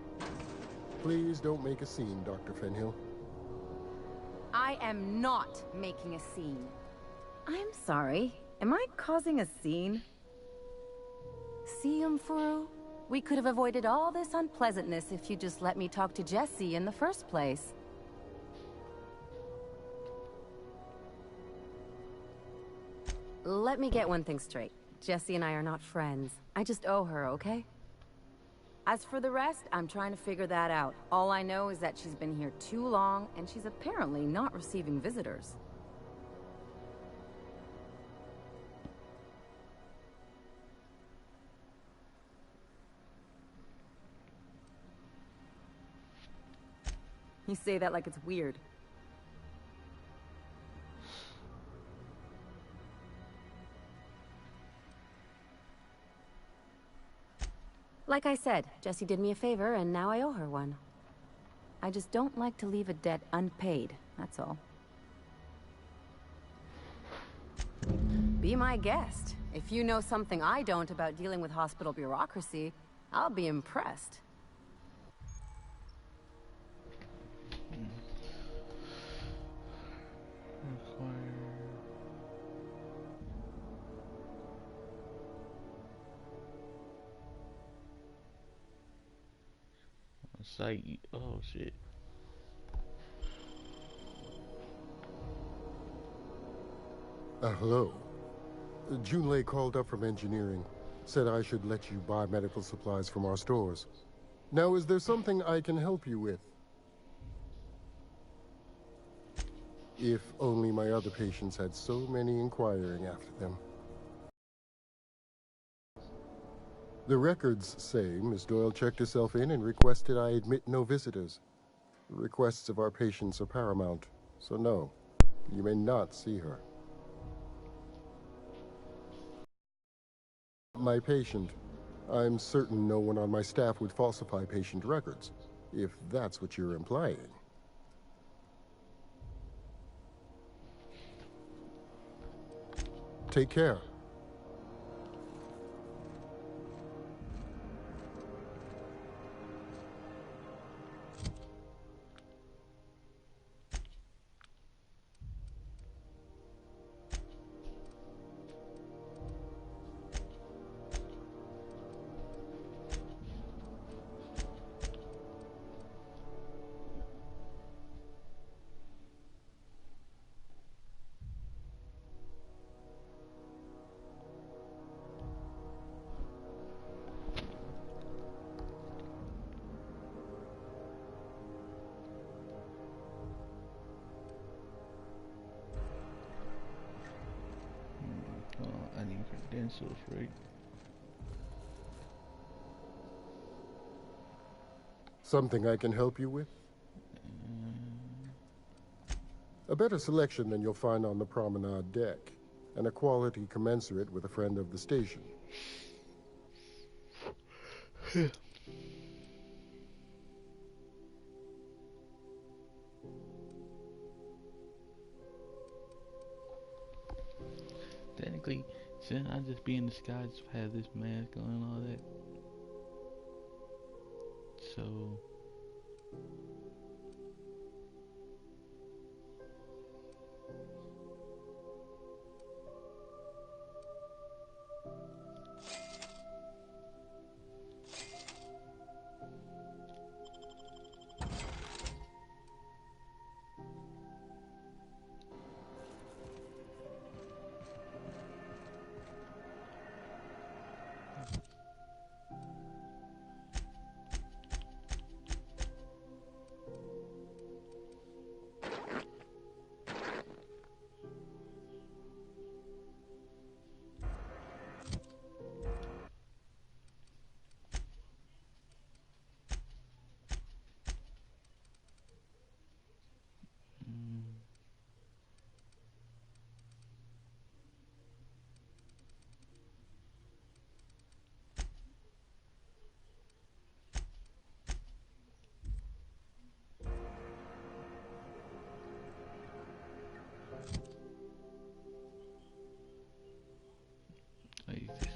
Please don't make a scene, Dr. Fenhill. I am not making a scene. I'm sorry. Am I causing a scene? See, Umfuru? We could have avoided all this unpleasantness if you just let me talk to Jesse in the first place. Let me get one thing straight. Jesse and I are not friends. I just owe her, okay? As for the rest, I'm trying to figure that out. All I know is that she's been here too long, and she's apparently not receiving visitors. You say that like it's weird. Like I said, Jessie did me a favor, and now I owe her one. I just don't like to leave a debt unpaid, that's all. Be my guest. If you know something I don't about dealing with hospital bureaucracy, I'll be impressed. Site. Oh shit. Hello. Junlei called up from engineering. Said I should let you buy medical supplies from our stores. Now, is there something I can help you with? If only my other patients had so many inquiring after them. The records say Miss Doyle checked herself in and requested I admit no visitors. The requests of our patients are paramount, so no, you may not see her. My patient. I'm certain no one on my staff would falsify patient records, if that's what you're implying. Take care. I need credentials, right? Something I can help you with? A better selection than you'll find on the promenade deck, and a quality commensurate with a friend of the station. Technically, shouldn't I just be in disguise, have this mask on and all that? So...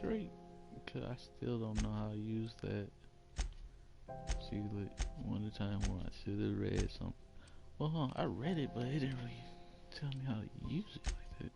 Right, because I still don't know how to use that. See, like, one of the time when I should have read something. Well, I read it, but it didn't really tell me how to use it like that.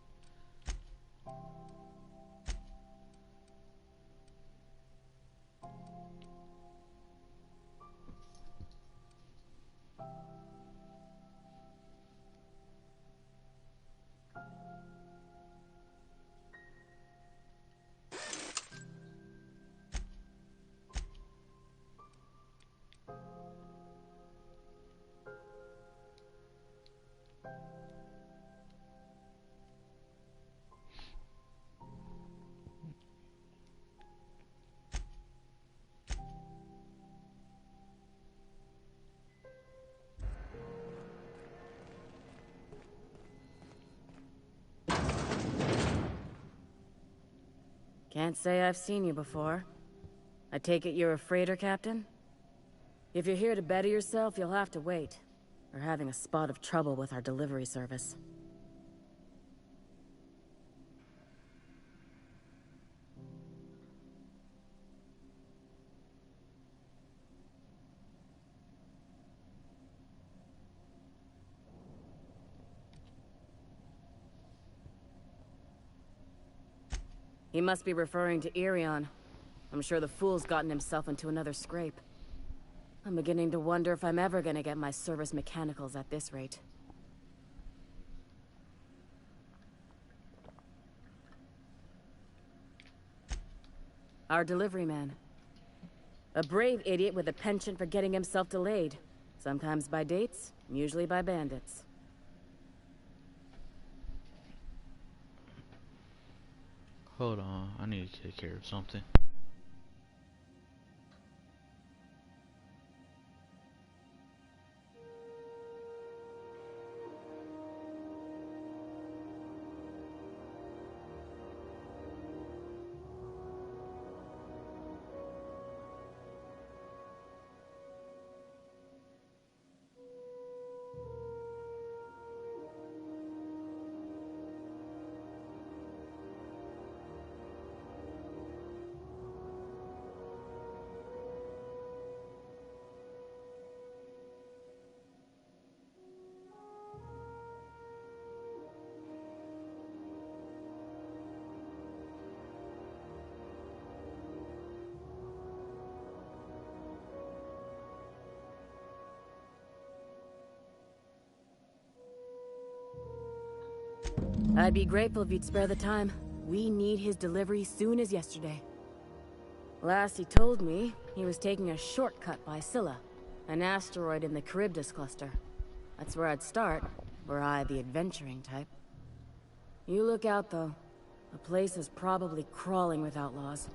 Can't say I've seen you before. I take it you're a freighter captain? If you're here to better yourself, you'll have to wait. We're having a spot of trouble with our delivery service. He must be referring to Irion. I'm sure the fool's gotten himself into another scrape. I'm beginning to wonder if I'm ever gonna get my service mechanicals at this rate. Our delivery man. A brave idiot with a penchant for getting himself delayed. Sometimes by dates, usually by bandits. Hold on, I need to take care of something. I'd be grateful if you'd spare the time. We need his delivery soon as yesterday. Last he told me, he was taking a shortcut by Scylla, an asteroid in the Charybdis cluster. That's where I'd start, were I the adventuring type. You look out, though. The place is probably crawling with outlaws.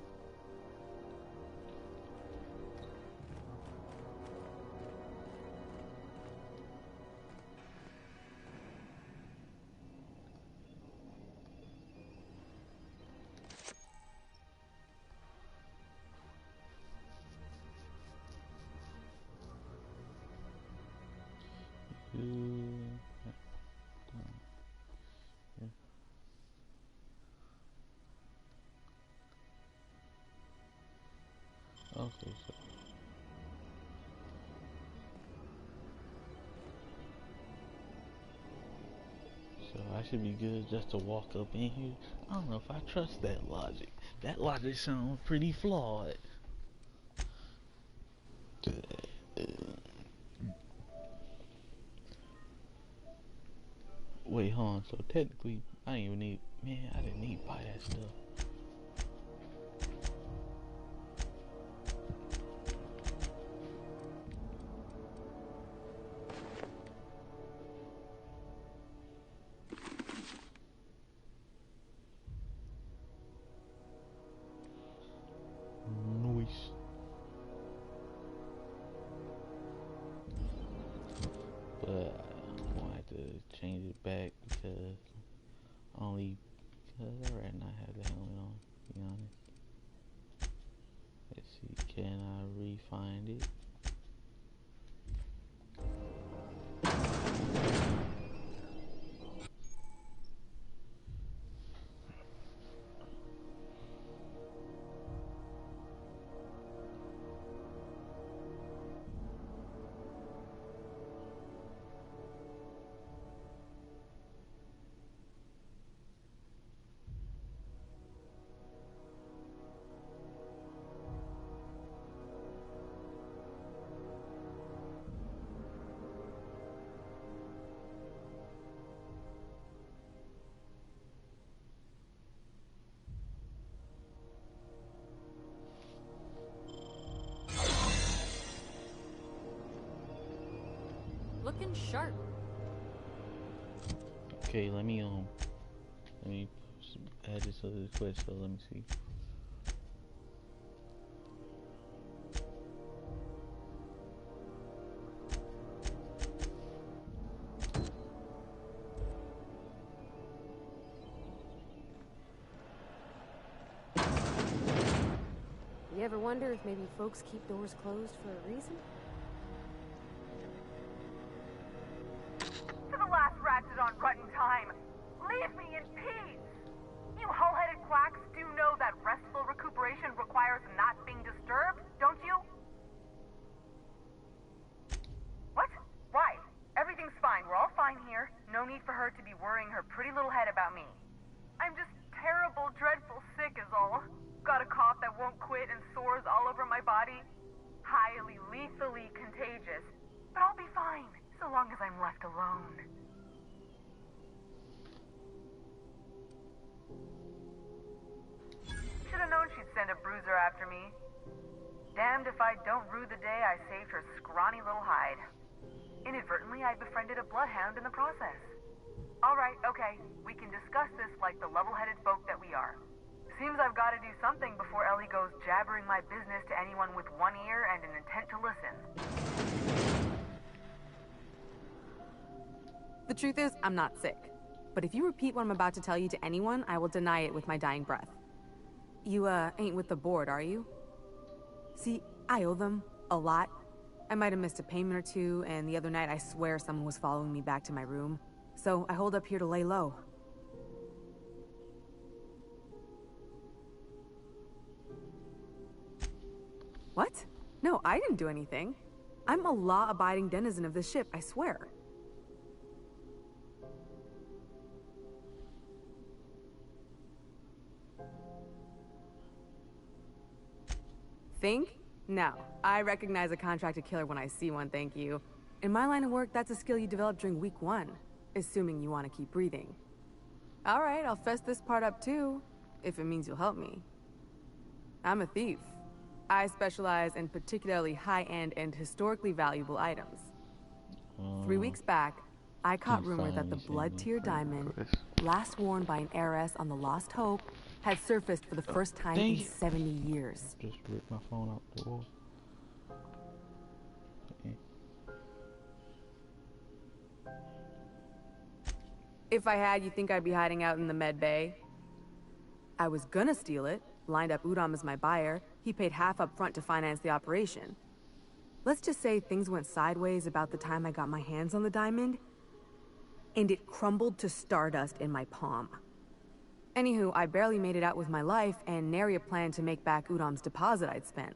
Okay, so I should be good just to walk up in here. I don't know if I trust that logic. That logic sounds pretty flawed. Wait, hold on. So technically, I didn't even need. Man, I didn't need to buy that stuff. But I'm gonna have to change it back because I'd rather not have the helmet on, to be honest. Let's see, can I re-find it? Looking sharp. Okay, let me add this to the quest. So let me see. You ever wonder if maybe folks keep doors closed for a reason? To the last ratchet on Rutton time, leave me in peace! You hull-headed quacks do know that restful recuperation requires not being disturbed, don't you? What? Why? Everything's fine. We're all fine here. No need for her to be worrying her pretty little head about me. I'm just terrible, dreadful sick is all. Got a cough that won't quit and sores all over my body. Highly, lethally contagious. But I'll be fine, so long as I'm left alone. Should've known she'd send a bruiser after me. Damned if I don't rue the day I saved her scrawny little hide. Inadvertently, I befriended a bloodhound in the process. Alright, okay, we can discuss this like the level-headed folk that we are. Seems I've got to do something before Ellie goes jabbering my business to anyone with one ear and an intent to listen. The truth is, I'm not sick. But if you repeat what I'm about to tell you to anyone, I will deny it with my dying breath. You, ain't with the board, are you? See, I owe them a lot. I might have missed a payment or two, and the other night I swear someone was following me back to my room. So I hold up here to lay low. What? No, I didn't do anything. I'm a law-abiding denizen of this ship, I swear. Think? No. I recognize a contracted killer when I see one, thank you. In my line of work, that's a skill you develop during week 1. Assuming you want to keep breathing. Alright, I'll fess this part up too, if it means you'll help me. I'm a thief. I specialize in particularly high-end and historically valuable items. 3 weeks back, I caught rumor that the blood-tier diamond, last worn by an heiress on the Lost Hope, had surfaced for the first time in 70 years. Just ripped my phone out the wall. Okay. If I had, you think I'd be hiding out in the med bay? I was gonna steal it, lined up Udom as my buyer. He paid half up front to finance the operation. Let's just say things went sideways about the time I got my hands on the diamond, and it crumbled to stardust in my palm. Anywho, I barely made it out with my life, and nary a plan to make back Udom's deposit I'd spent.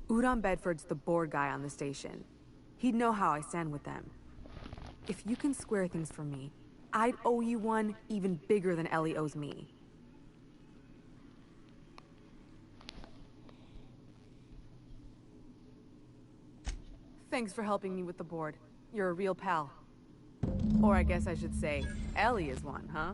Udom Bedford's the board guy on the station. He'd know how I stand with them. If you can square things for me, I'd owe you one even bigger than Ellie owes me. Thanks for helping me with the board. You're a real pal. Or I guess I should say, Ellie is one, huh?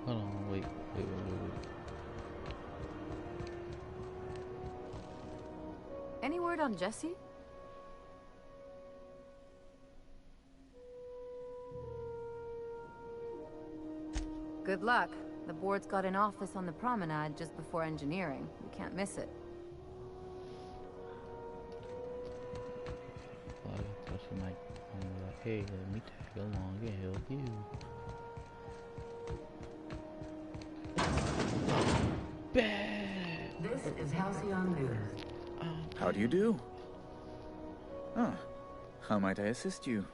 Hold on, wait. Any word on Jesse? Good luck. The board's got an office on the promenade just before engineering. You can't miss it. Well, I thought she might be like, hey, let me tag along and help you. Bad. This is Halcyon News. How do you do? Ah, how might I assist you?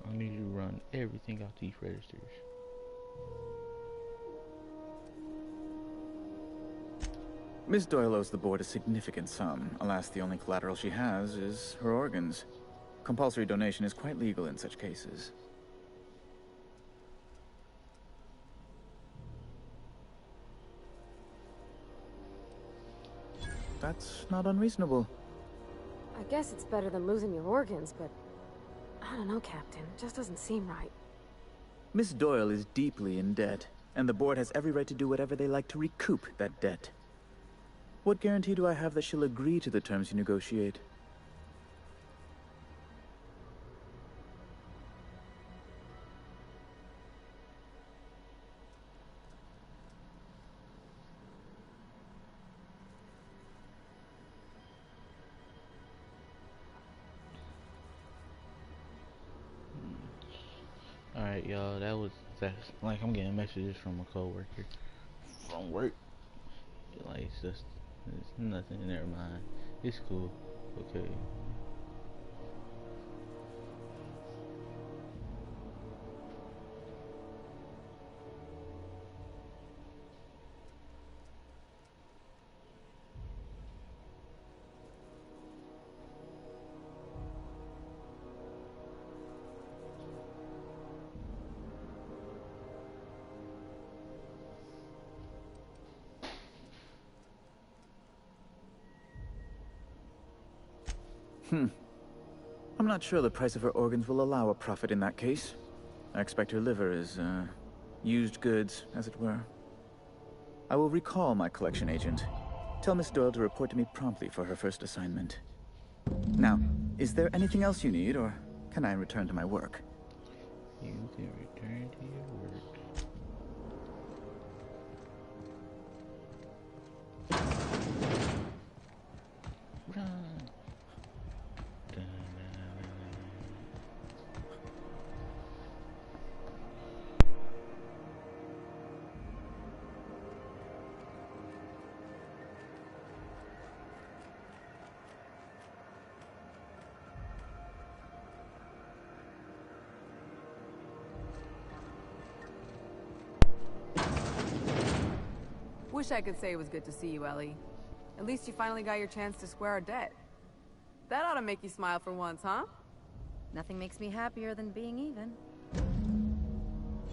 I need you to run everything off these registers. Miss Doyle owes the board a significant sum. Alas, the only collateral she has is her organs. Compulsory donation is quite legal in such cases. That's not unreasonable. I guess it's better than losing your organs, but I don't know, Captain. It just doesn't seem right. Miss Doyle is deeply in debt, and the board has every right to do whatever they like to recoup that debt. What guarantee do I have that she'll agree to the terms you negotiate? Alright, y'all, that's like I'm getting messages from a coworker from work. Like, it's nothing, never mind. It's cool. Okay. I'm not sure the price of her organs will allow a profit in that case. I expect her liver is, used goods, as it were. I will recall my collection agent. Tell Miss Doyle to report to me promptly for her first assignment. Now, is there anything else you need, or can I return to my work? You can return to your work. Run! wish I could say it was good to see you, Ellie. At least you finally got your chance to square our debt. That ought to make you smile for once, huh? Nothing makes me happier than being even.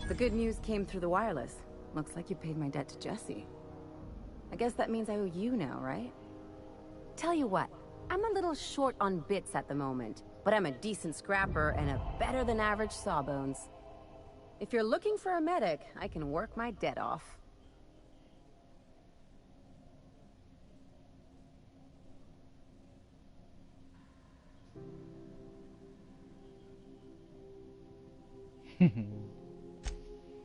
The good news came through the wireless. Looks like you paid my debt to Jesse. I guess that means I owe you now, right? Tell you what, I'm a little short on bits at the moment, but I'm a decent scrapper and a better-than-average sawbones. If you're looking for a medic, I can work my debt off.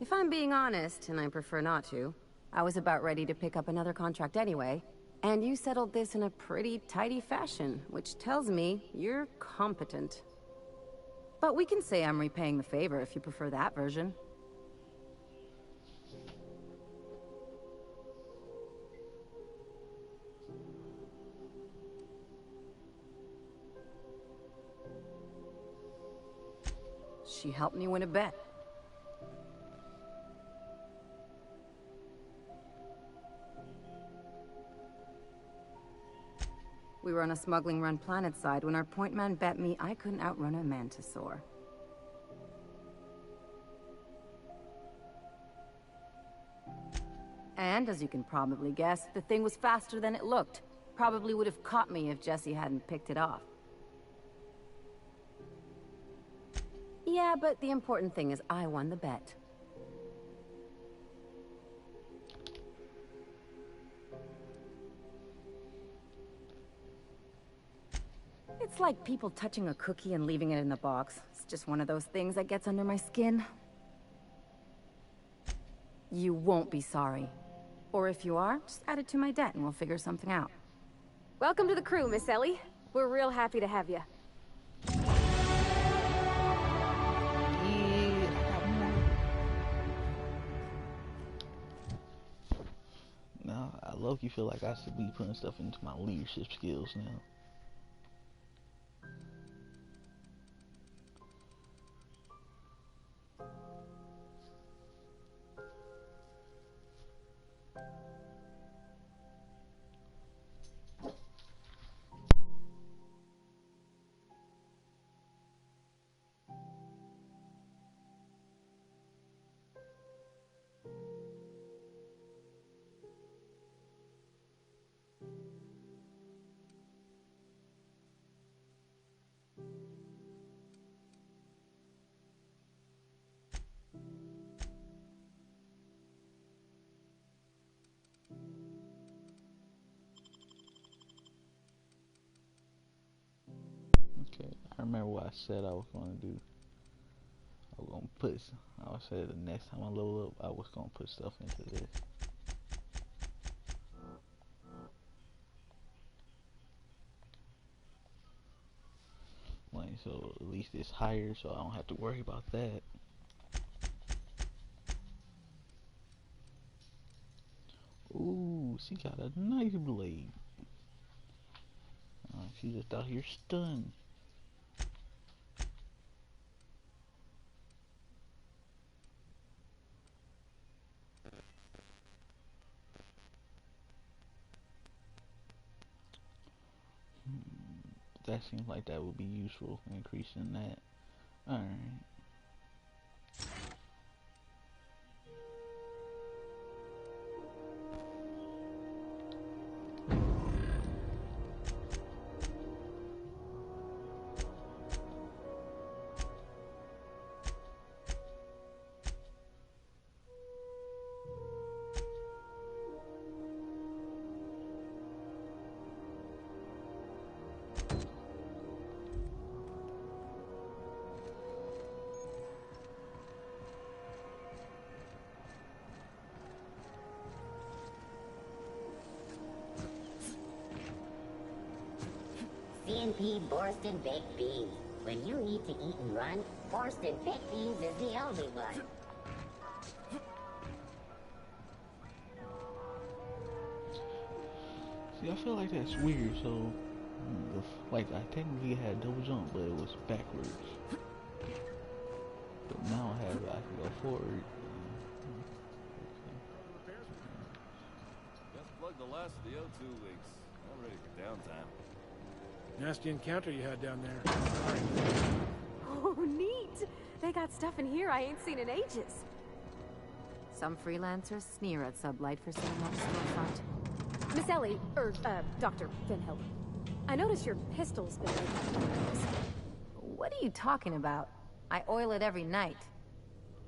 If I'm being honest, and I prefer not to, I was about ready to pick up another contract anyway, and you settled this in a pretty tidy fashion, which tells me you're competent. But we can say I'm repaying the favor if you prefer that version. She helped me win a bet. We were on a smuggling run planetside when our point man bet me I couldn't outrun a mantisaur. And, as you can probably guess, the thing was faster than it looked. Probably would have caught me if Jesse hadn't picked it off. Yeah, but the important thing is I won the bet. It's like people touching a cookie and leaving it in the box. It's just one of those things that gets under my skin. You won't be sorry. Or if you are, just add it to my debt and we'll figure something out. Welcome to the crew, Miss Ellie. We're real happy to have you. Now, I low-key feel like I should be putting stuff into my leadership skills now. I remember what I said I was going to do. I said the next time I level up, I was going to put stuff into this. Like, so at least it's higher, so I don't have to worry about that. Ooh, she got a nice blade. She just out here stunned. That seems like that would be useful, increasing that. Alright. CNP Borston Baked Beans. When you need to eat and run, Borston Baked Beans is the only one. See, I feel like that's weird, so... like, I technically had double jump, but it was backwards. But now I can go forward. last of the O2 leaks. I'm ready for downtime. Nasty encounter you had down there. Sorry. Oh, neat! They got stuff in here I ain't seen in ages. Some freelancers sneer at Sublight for setting up a storefront. Miss Ellie, Dr. Finhill. I noticed your pistol's been making noise. What are you talking about? I oil it every night.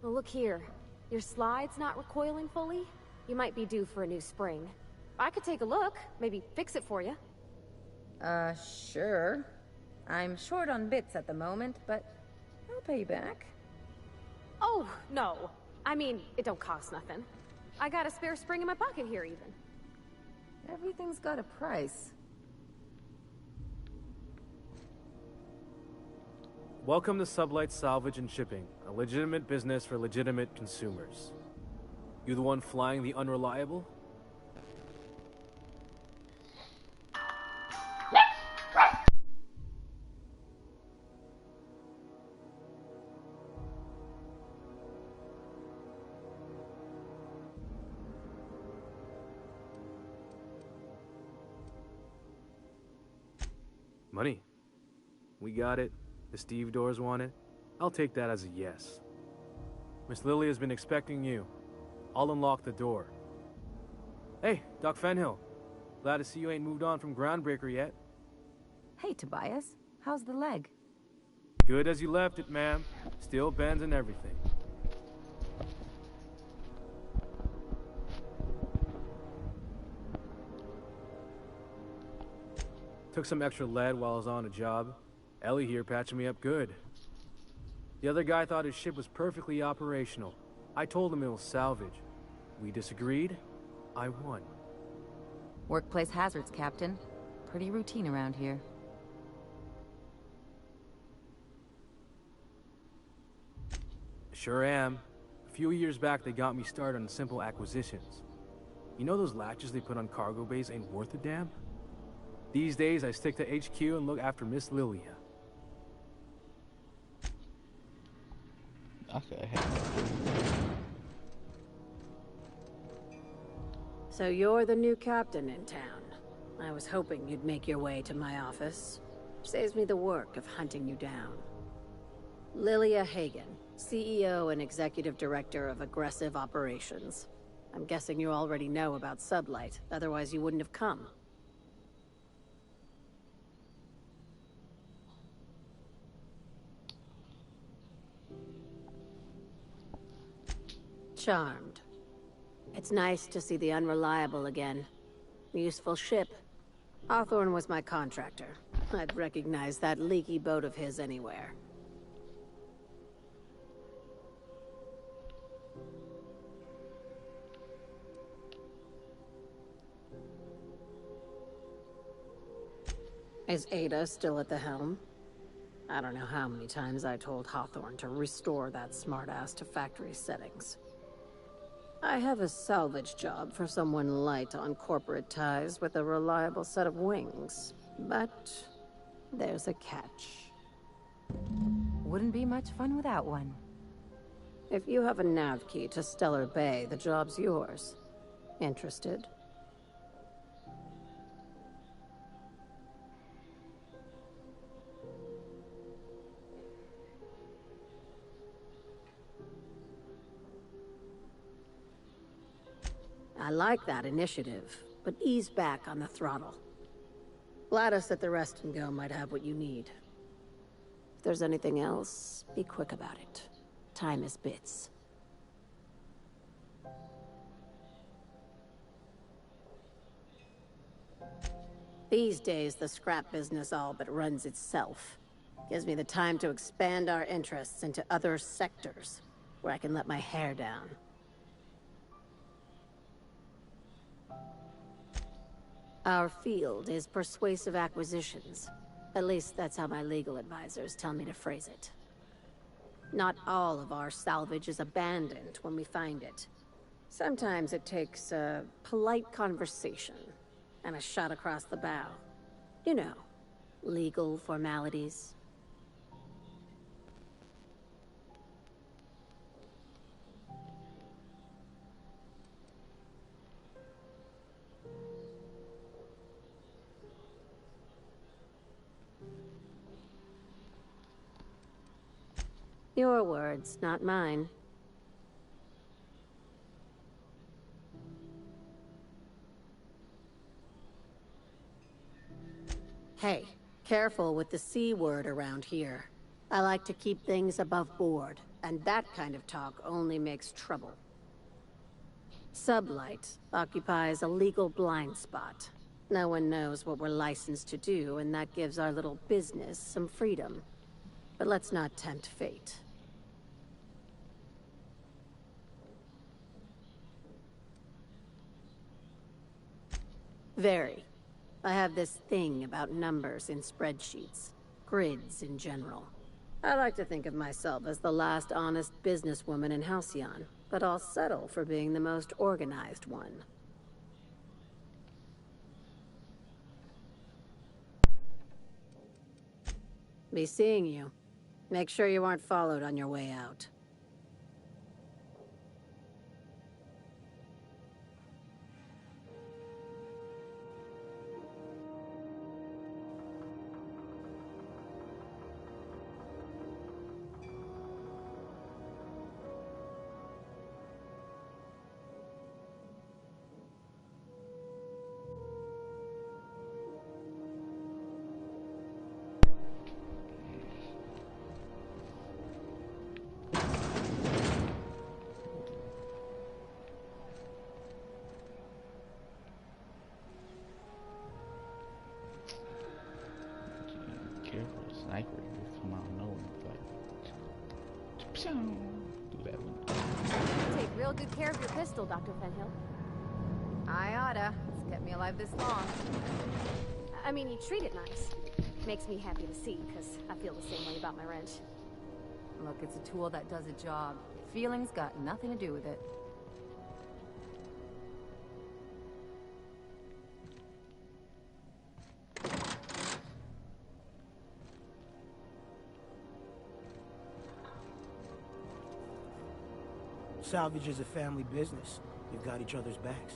Well, look here. Your slide's not recoiling fully? You might be due for a new spring. I could take a look, maybe fix it for you. Sure. I'm short on bits at the moment, but I'll pay you back. Oh, no. I mean, it don't cost nothing. I got a spare spring in my pocket here, even. Everything's got a price. Welcome to Sublight Salvage and Shipping, a legitimate business for legitimate consumers. You the one flying the Unreliable? Money. We got it. The Stevedores want it. I'll take that as a yes. Miss Lily has been expecting you. I'll unlock the door. Hey, Doc Fenhill. Glad to see you ain't moved on from Groundbreaker yet. Hey, Tobias. How's the leg? Good as you left it, ma'am. Still bends and everything. Took some extra lead while I was on a job. Ellie here patching me up good. The other guy thought his ship was perfectly operational. I told him it was salvage. We disagreed. I won. Workplace hazards, Captain. Pretty routine around here. Sure am. A few years back, they got me started on simple acquisitions. You know those latches they put on cargo bays ain't worth a damn? These days, I stick to HQ and look after Miss Lilia. Okay. So you're the new captain in town. I was hoping you'd make your way to my office. Saves me the work of hunting you down. Lilia Hagen, CEO and Executive Director of Aggressive Operations. I'm guessing you already know about Sublight, otherwise you wouldn't have come. Charmed. It's nice to see the Unreliable again. Useful ship. Hawthorne was my contractor. I'd recognize that leaky boat of his anywhere. Is Ada still at the helm? I don't know how many times I told Hawthorne to restore that smartass to factory settings. I have a salvage job for someone light on corporate ties with a reliable set of wings. But there's a catch. Wouldn't be much fun without one. If you have a nav key to Stellar Bay, the job's yours. Interested? I like that initiative, but ease back on the throttle. Gladys at the Rest and Go might have what you need. If there's anything else, be quick about it. Time is bits. These days, the scrap business all but runs itself. Gives me the time to expand our interests into other sectors, where I can let my hair down. Our field is persuasive acquisitions. At least that's how my legal advisors tell me to phrase it. Not all of our salvage is abandoned when we find it. Sometimes it takes a polite conversation and a shot across the bow. You know, legal formalities. Your words, not mine. Hey, careful with the C word around here. I like to keep things above board, and that kind of talk only makes trouble. Sublight occupies a legal blind spot. No one knows what we're licensed to do, and that gives our little business some freedom. But let's not tempt fate. Very. I have this thing about numbers in spreadsheets. Grids in general. I like to think of myself as the last honest businesswoman in Halcyon, but I'll settle for being the most organized one. Be seeing you. Make sure you aren't followed on your way out. Sniper will come out of nowhere like do that one. You take real good care of your pistol, Dr. Fenhill. I oughta. It's kept me alive this long. I mean, you treat it nice. Makes me happy to see, because I feel the same way about my wrench. Look, it's a tool that does a job. Feelings got nothing to do with it. Salvage is a family business. You've got each other's backs.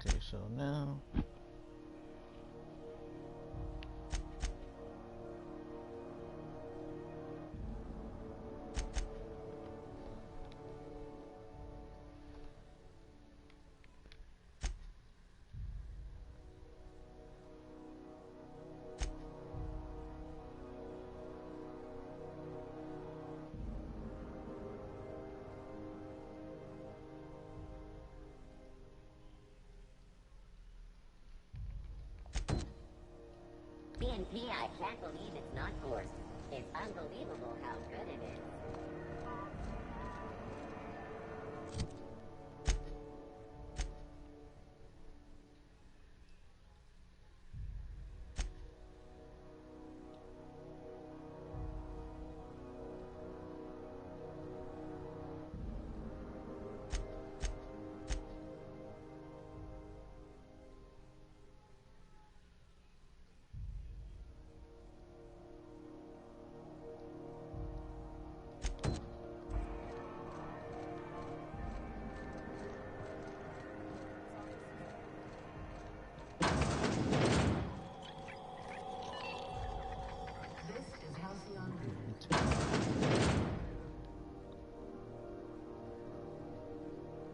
Okay, so now BNP, I can't believe it's not forced. It's unbelievable how good it is.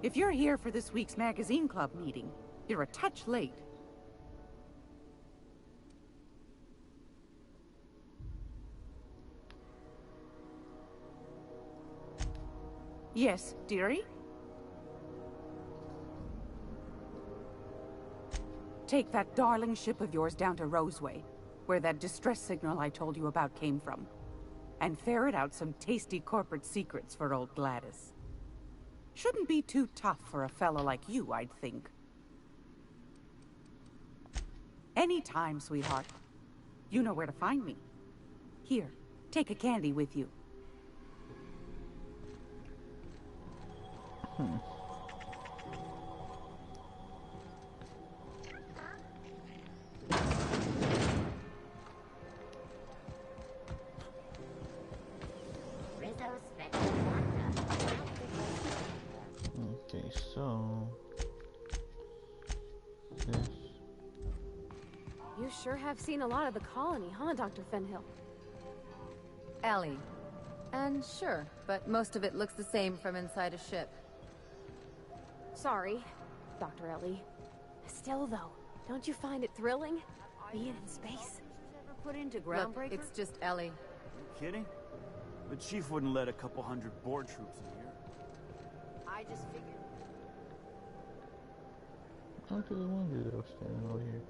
If you're here for this week's magazine club meeting, you're a touch late. Yes, dearie? Take that darling ship of yours down to Roseway, where that distress signal I told you about came from, and ferret out some tasty corporate secrets for old Gladys. Shouldn't be too tough for a fella like you, I'd think. Anytime, sweetheart. You know where to find me. Here, take a candy with you. Okay, so this. You sure have seen a lot of the colony, huh, Dr. Fenhill? Ellie. And sure, but most of it looks the same from inside a ship. Sorry, Dr. Ellie. Still, though, don't you find it thrilling? Being in space? Ever put into groundbreaker? Look, it's just Ellie. You kidding? The chief wouldn't let a couple hundred board troops in here. I just figured. I just wondered that was standing over here.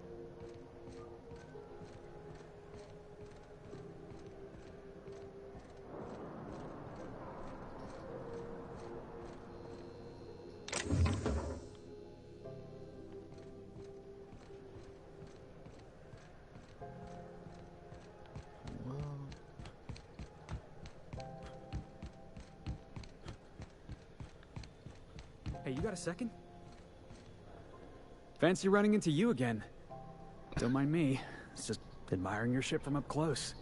Hey, you got a second? Fancy running into you again. Don't mind me. It's just admiring your ship from up close.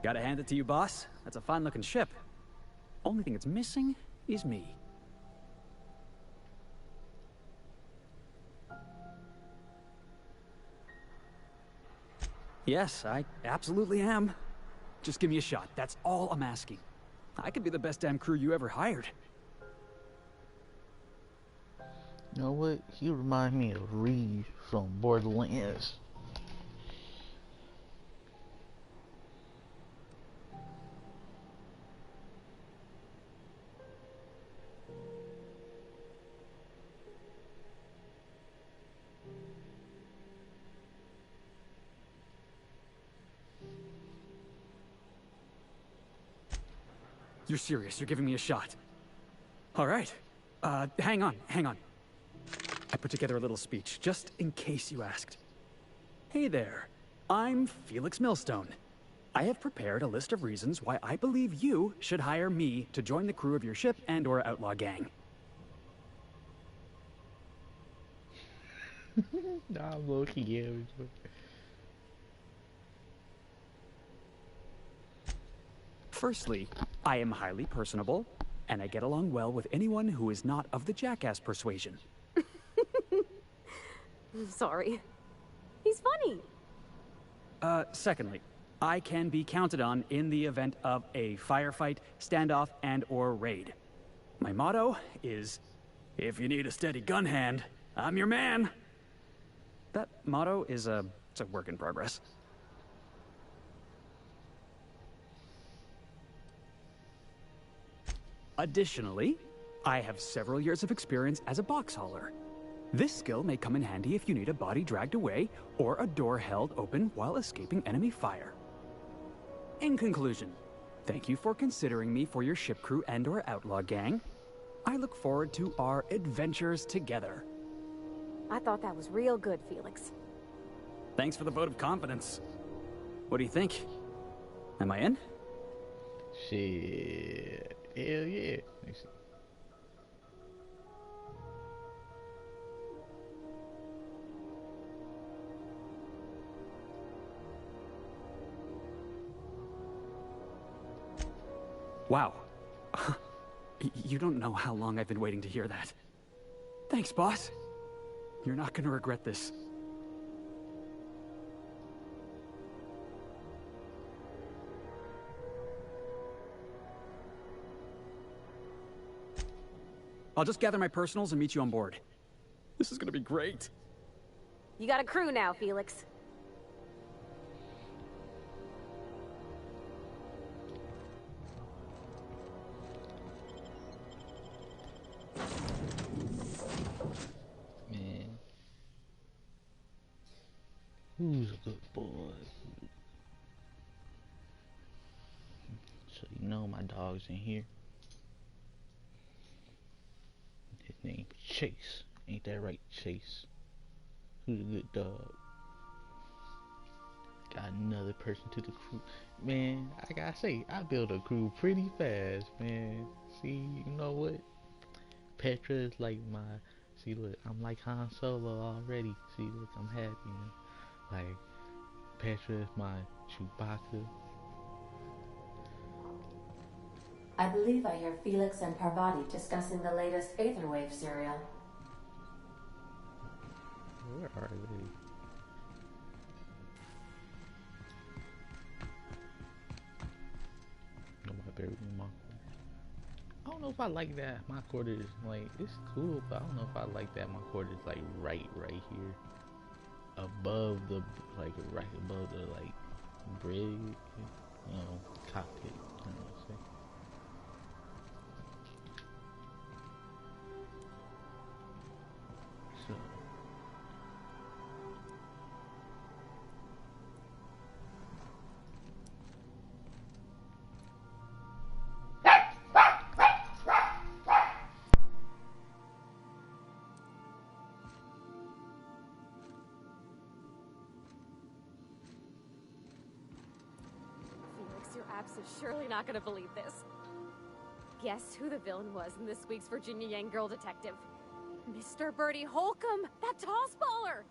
Gotta hand it to you, boss. That's a fine-looking ship. Only thing it's missing is me. Yes, I absolutely am. Just give me a shot. That's all I'm asking. I could be the best damn crew you ever hired. You know what? He reminds me of Reed from Borderlands. You're serious. You're giving me a shot. All right. Hang on. I put together a little speech, just in case you asked. Hey there. I'm Felix Millstone. I have prepared a list of reasons why I believe you should hire me to join the crew of your ship and/or outlaw gang. Nah, look, yeah. Firstly, I am highly personable, and I get along well with anyone who is not of the jackass persuasion. Sorry. He's funny. Secondly, I can be counted on in the event of a firefight, standoff, and/or raid. My motto is, if you need a steady gun hand, I'm your man. That motto is it's a work in progress. Additionally, I have several years of experience as a box hauler. This skill may come in handy if you need a body dragged away or a door held open while escaping enemy fire. In conclusion, thank you for considering me for your ship crew and/or outlaw gang. I look forward to our adventures together. I thought that was real good, Felix. Thanks for the vote of confidence. What do you think? Am I in? Shit. Hell yeah. Wow. You don't know how long I've been waiting to hear that. Thanks, boss. You're not gonna regret this. I'll just gather my personals and meet you on board. This is gonna be great. You got a crew now, Felix. Man. Who's a good boy? So you know my dog's in here. His name's Chase. Ain't that right, Chase? Who's a good dog? Got another person to the crew. Man, I gotta say, I built a crew pretty fast, man. See, you know what? Petra is like my... See, look, I'm like Han Solo already. See, look, I'm happy, man. Like, Petra is my Chewbacca. I believe I hear Felix and Parvati discussing the latest Aetherwave serial. Where are they? I don't know if I like that. My quarters, like, it's cool, but I don't know if I like that. My quarters, like, right here, above the, like, right above the, like, brig, you know, cockpit. I don't know what to say. So. Your abs is surely not gonna believe this. Guess who the villain was in this week's Virginia Yang Girl Detective? Mr. Bertie Holcomb, that toss baller!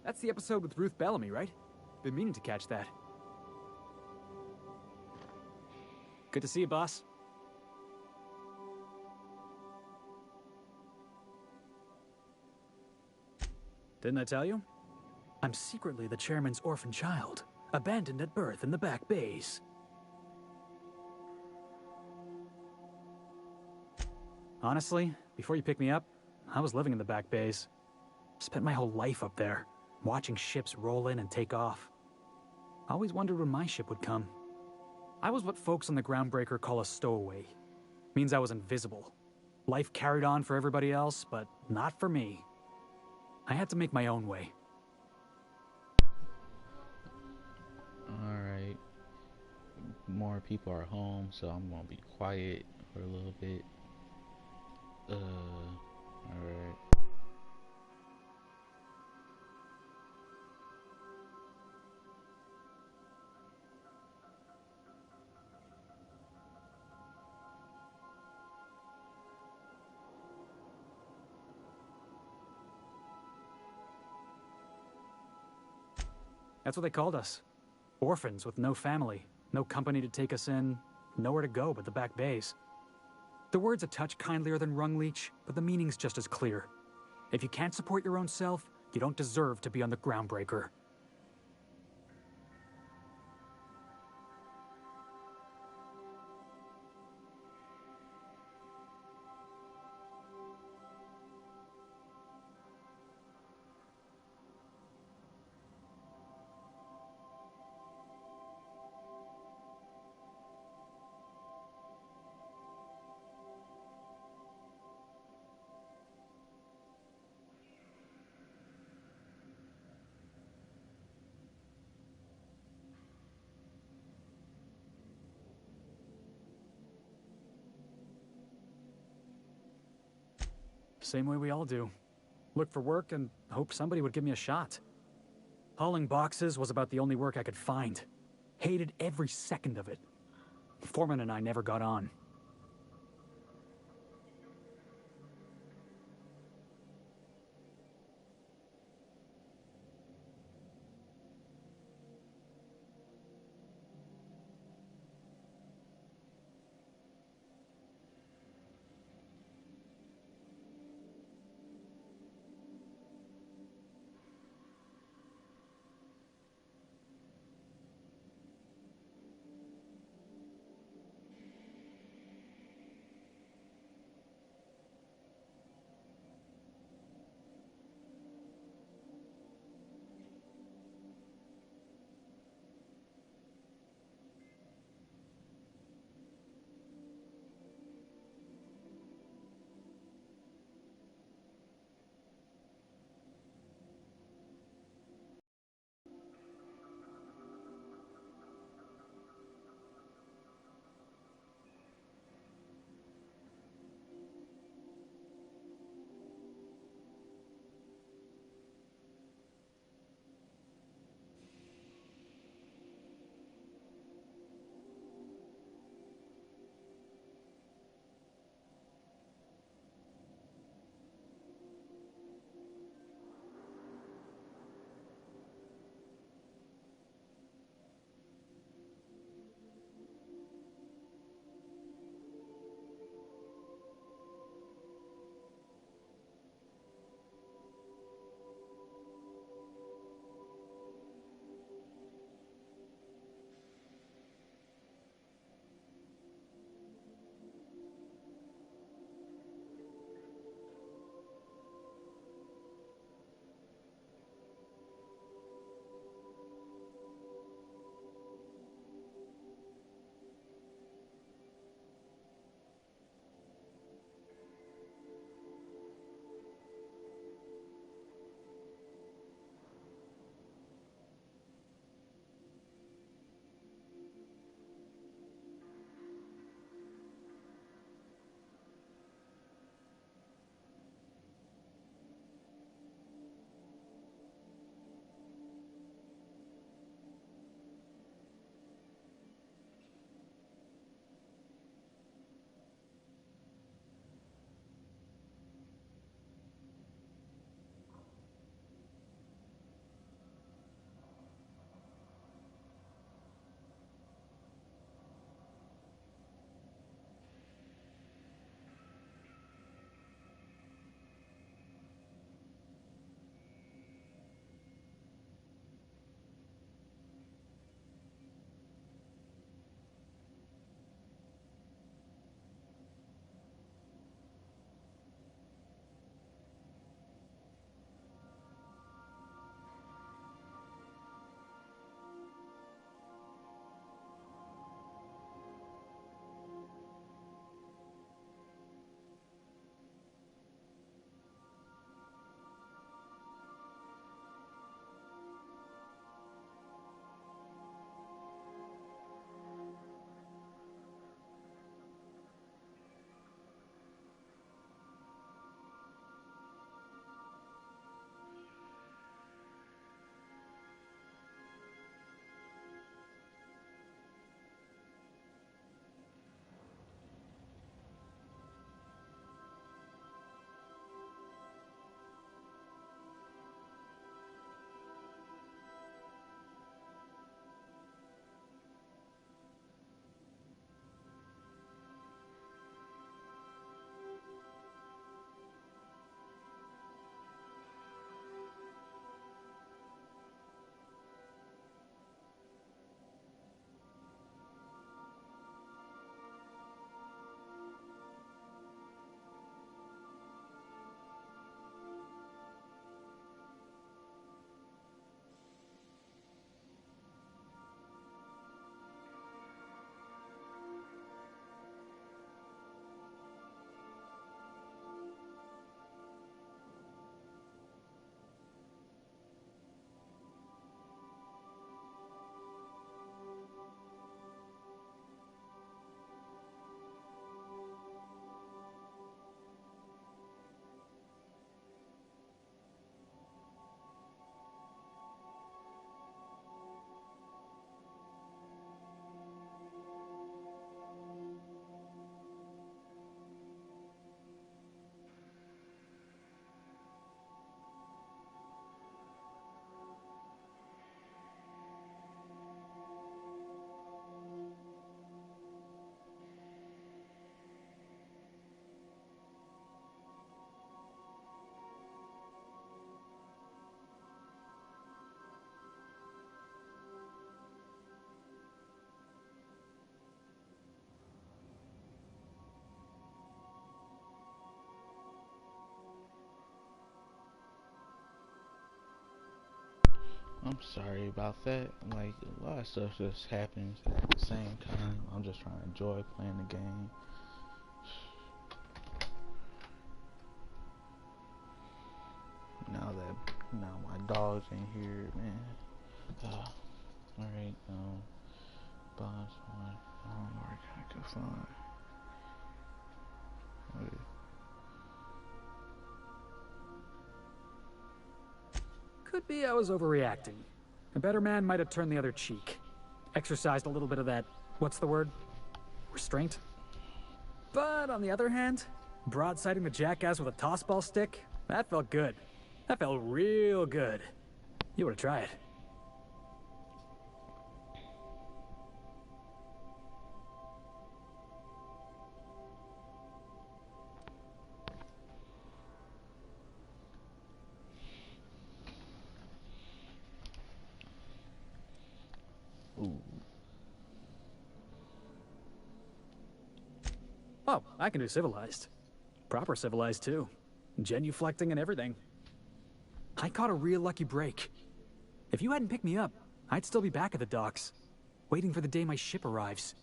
That's the episode with Ruth Bellamy, right? Been meaning to catch that. Good to see you, boss. Didn't I tell you? I'm secretly the chairman's orphan child. Abandoned at birth in the back bays. Honestly, before you picked me up, I was living in the back bays. Spent my whole life up there, watching ships roll in and take off. I always wondered when my ship would come. I was what folks on the Groundbreaker call a stowaway. Means I was invisible. Life carried on for everybody else, but not for me. I had to make my own way. Alright. More people are home, so I'm gonna be quiet for a little bit. Alright. That's what they called us. Orphans with no family, no company to take us in, nowhere to go but the back bays. The word's a touch kindlier than Rungleech, but the meaning's just as clear. If you can't support your own self, you don't deserve to be on the Groundbreaker. Same way we all do. Look for work and hope somebody would give me a shot. Hauling boxes was about the only work I could find. Hated every second of it. Foreman and I never got on. I'm sorry about that. Like, a lot of stuff just happens at the same time. I'm just trying to enjoy playing the game. Now my dog's in here, man. Alright, bonds one. I don't know where I can find. Okay. Could be I was overreacting. A better man might have turned the other cheek. Exercised a little bit of that, what's the word? Restraint? But on the other hand, broadsiding the jackass with a tossball stick, that felt good. That felt real good. You ought to try it. Ooh. Oh, I can do civilized. Proper civilized, too. Genuflecting and everything. I caught a real lucky break. If you hadn't picked me up, I'd still be back at the docks, waiting for the day my ship arrives.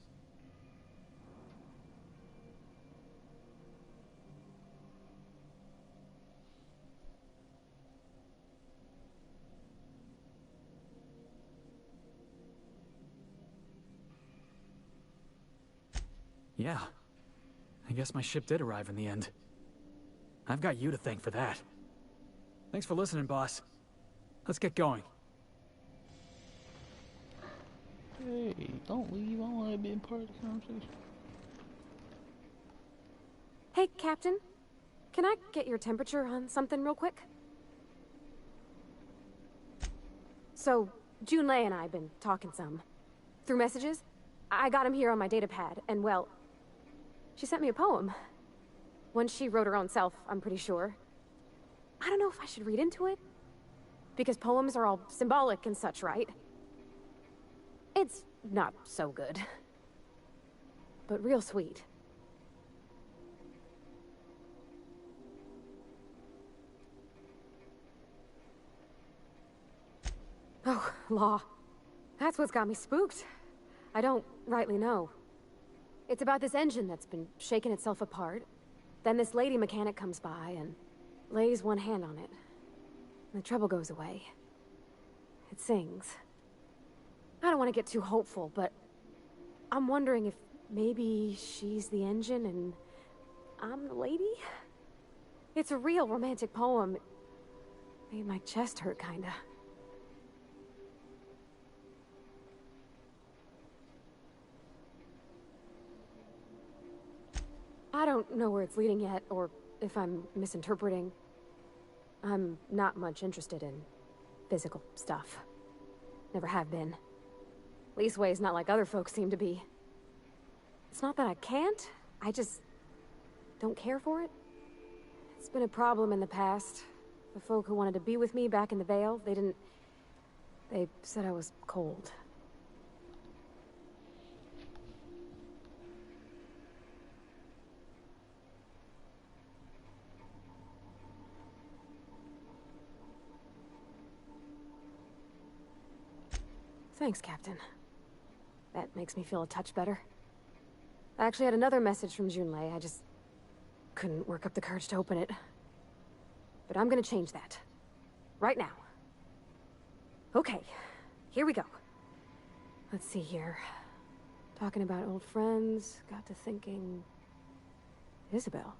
Yeah. I guess my ship did arrive in the end. I've got you to thank for that. Thanks for listening, boss. Let's get going. Hey, don't leave. I want to be a part of the conversation. Hey, Captain. Can I get your temperature on something real quick? So, Junlei and I have been talking some. Through messages. I got him here on my datapad, and well, she sent me a poem. One she wrote her own self, I'm pretty sure. I don't know if I should read into it. Because poems are all symbolic and such, right? It's not so good. But real sweet. Oh, law. That's what's got me spooked. I don't rightly know. It's about this engine that's been shaking itself apart. Then this lady mechanic comes by and lays one hand on it. And the trouble goes away. It sings. I don't want to get too hopeful, but I'm wondering if maybe she's the engine and I'm the lady? It's a real romantic poem. Made my chest hurt, kinda. I don't know where it's leading yet, or if I'm misinterpreting. I'm not much interested in physical stuff. Never have been. Leastways not like other folks seem to be. It's not that I can't, I just don't care for it. It's been a problem in the past. The folk who wanted to be with me back in the Vale, they said I was cold. Thanks, Captain. That makes me feel a touch better. I actually had another message from Junlei. I just couldn't work up the courage to open it. But I'm gonna change that. Right now. Okay, here we go. Let's see here. Talking about old friends, got to thinking... Isabel?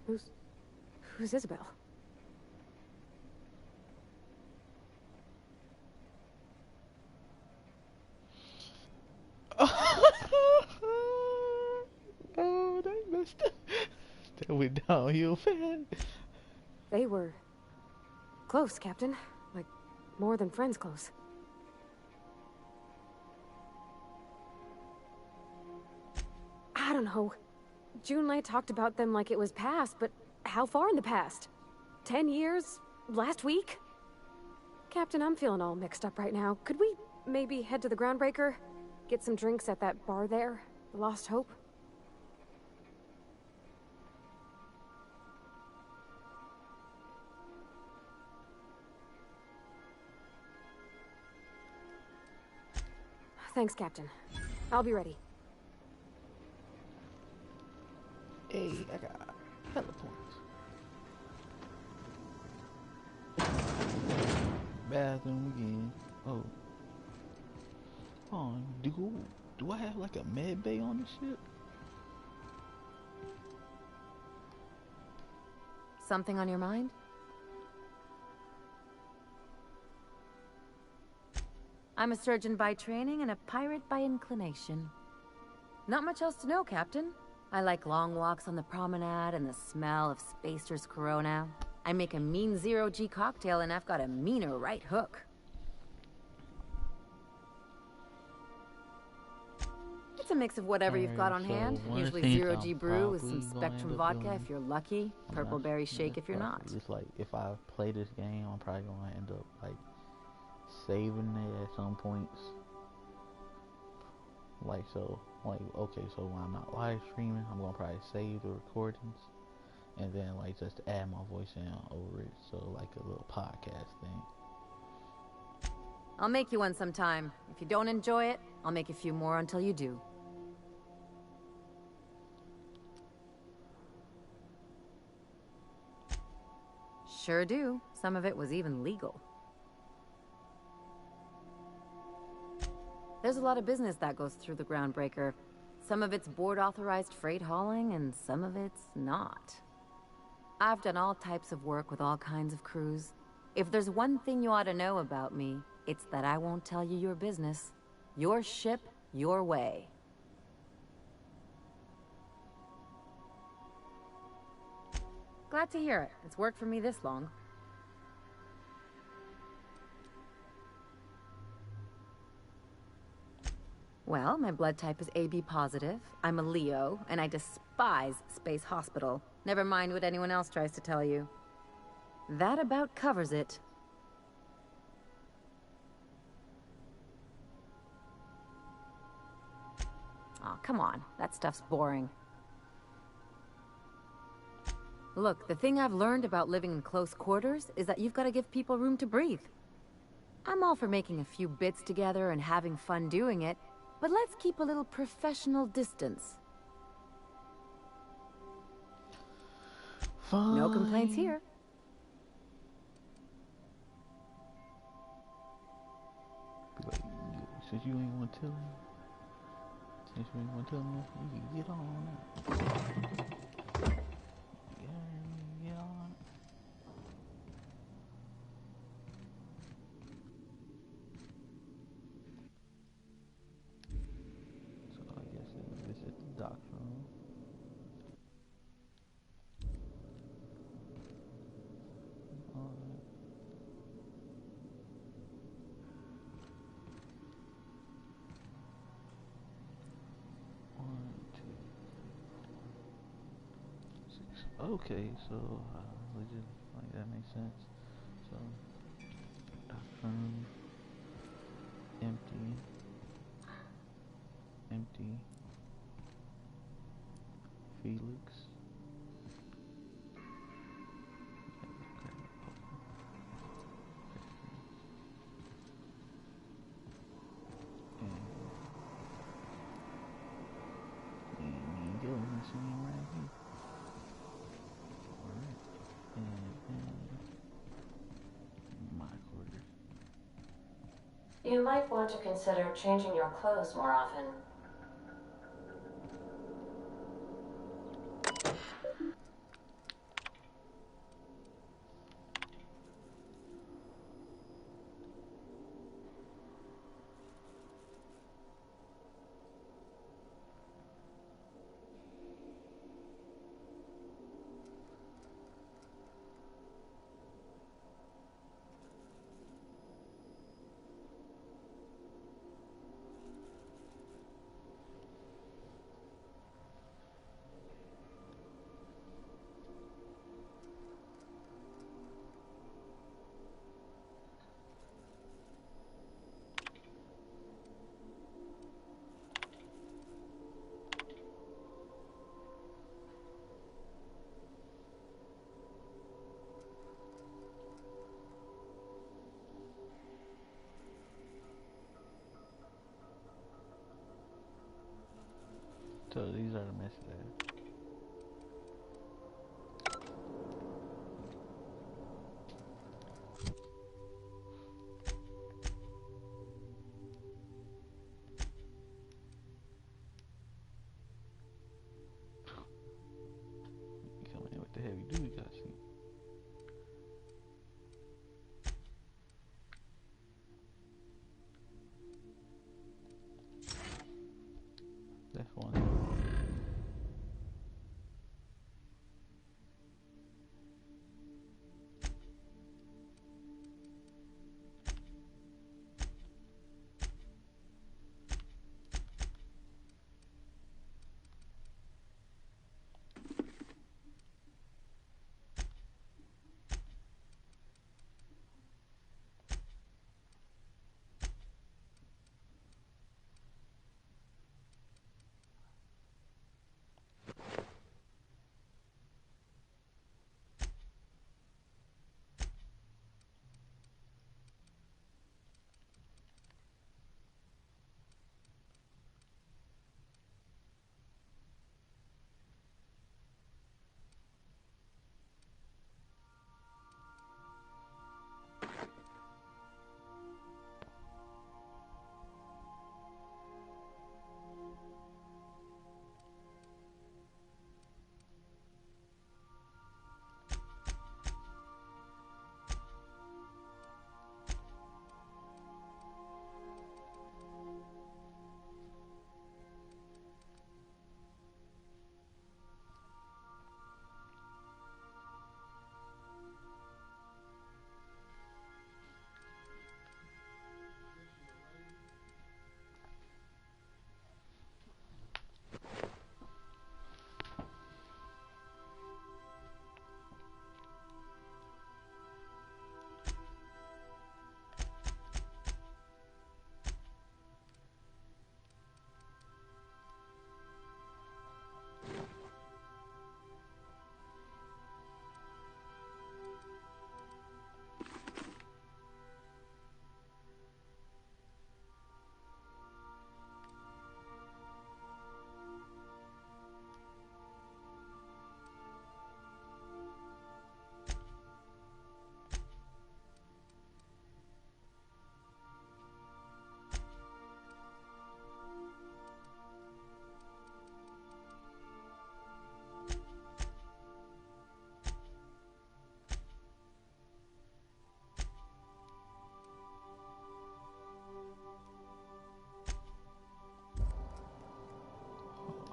Who's Isabel? Oh, they messed up. That went downhill fast. They were close, Captain. Like, more than friends close. I don't know. Junlei talked about them like it was past, but how far in the past? 10 years? Last week? Captain, I'm feeling all mixed up right now. Could we maybe head to the Groundbreaker? Get some drinks at that bar there? The Lost Hope? Thanks, Captain. I'll be ready. Hey, I got hella points. Bathroom again. Oh. Oh, do I have like a med bay on the ship? Something on your mind? I'm a surgeon by training and a pirate by inclination. Not much else to know, Captain. I like long walks on the promenade and the smell of Spacer's Corona. I make a mean zero-G cocktail and I've got a meaner right hook. It's a mix of whatever you've got on hand. Usually zero-G brew with some Spectrum vodka if you're lucky, purple berry shake if you're not. It's like if I play this game, I'm probably gonna end up like saving it at some points. Like so, like okay, so when I'm not live streaming, I'm gonna probably save the recordings and then like just add my voice in over it, so like a little podcast thing. I'll make you one sometime. If you don't enjoy it, I'll make a few more until you do. Sure do. Some of it was even legal. There's a lot of business that goes through the Groundbreaker. Some of it's board-authorized freight hauling, and some of it's not. I've done all types of work with all kinds of crews. If there's one thing you ought to know about me, it's that I won't tell you your business. Your ship, your way. Glad to hear it. It's worked for me this long. Well, my blood type is AB positive. I'm a Leo, and I despise Space Hospital. Never mind what anyone else tries to tell you. That about covers it. Aw, come on. That stuff's boring. Look, the thing I've learned about living in close quarters is that you've got to give people room to breathe. I'm all for making a few bits together and having fun doing it, but let's keep a little professional distance. Fine. No complaints here. Like, since you ain't want to tell me, you can get on it. Get on it. So I guess this is the dock room. Okay, so legit, like that makes sense. So, dock room, empty, Felix. And Gil sitting right here. You might want to consider changing your clothes more often. So these are the messages. Coming in with the heavy duty cutscene. That's one.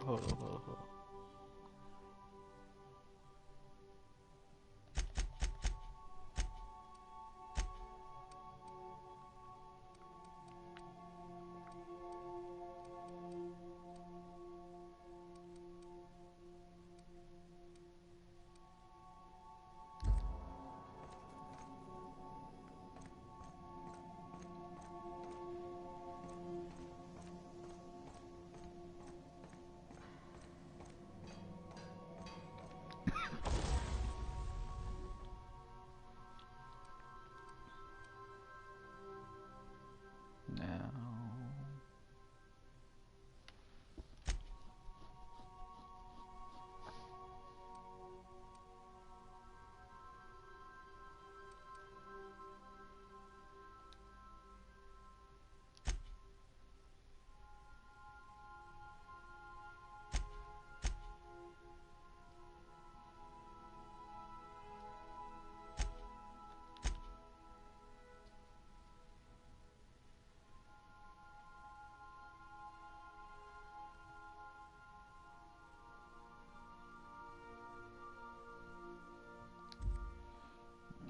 Hold on.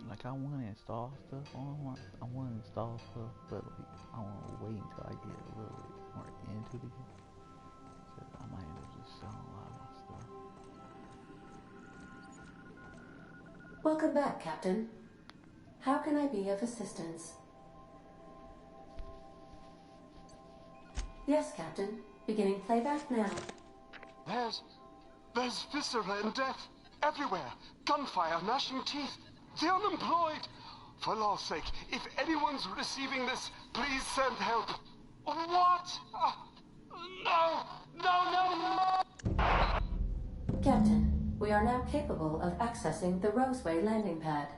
Like I want to install stuff I want to install stuff, but like I want to wait until I get a little bit more into the game. So I might end up just selling a lot of my stuff. Welcome back, Captain. How can I be of assistance? Yes, Captain. Beginning playback now. There's viscera and death everywhere. Gunfire, gnashing teeth. The unemployed. For law's sake, if anyone's receiving this, please send help. What? No! Captain, we are now capable of accessing the Roseway landing pad.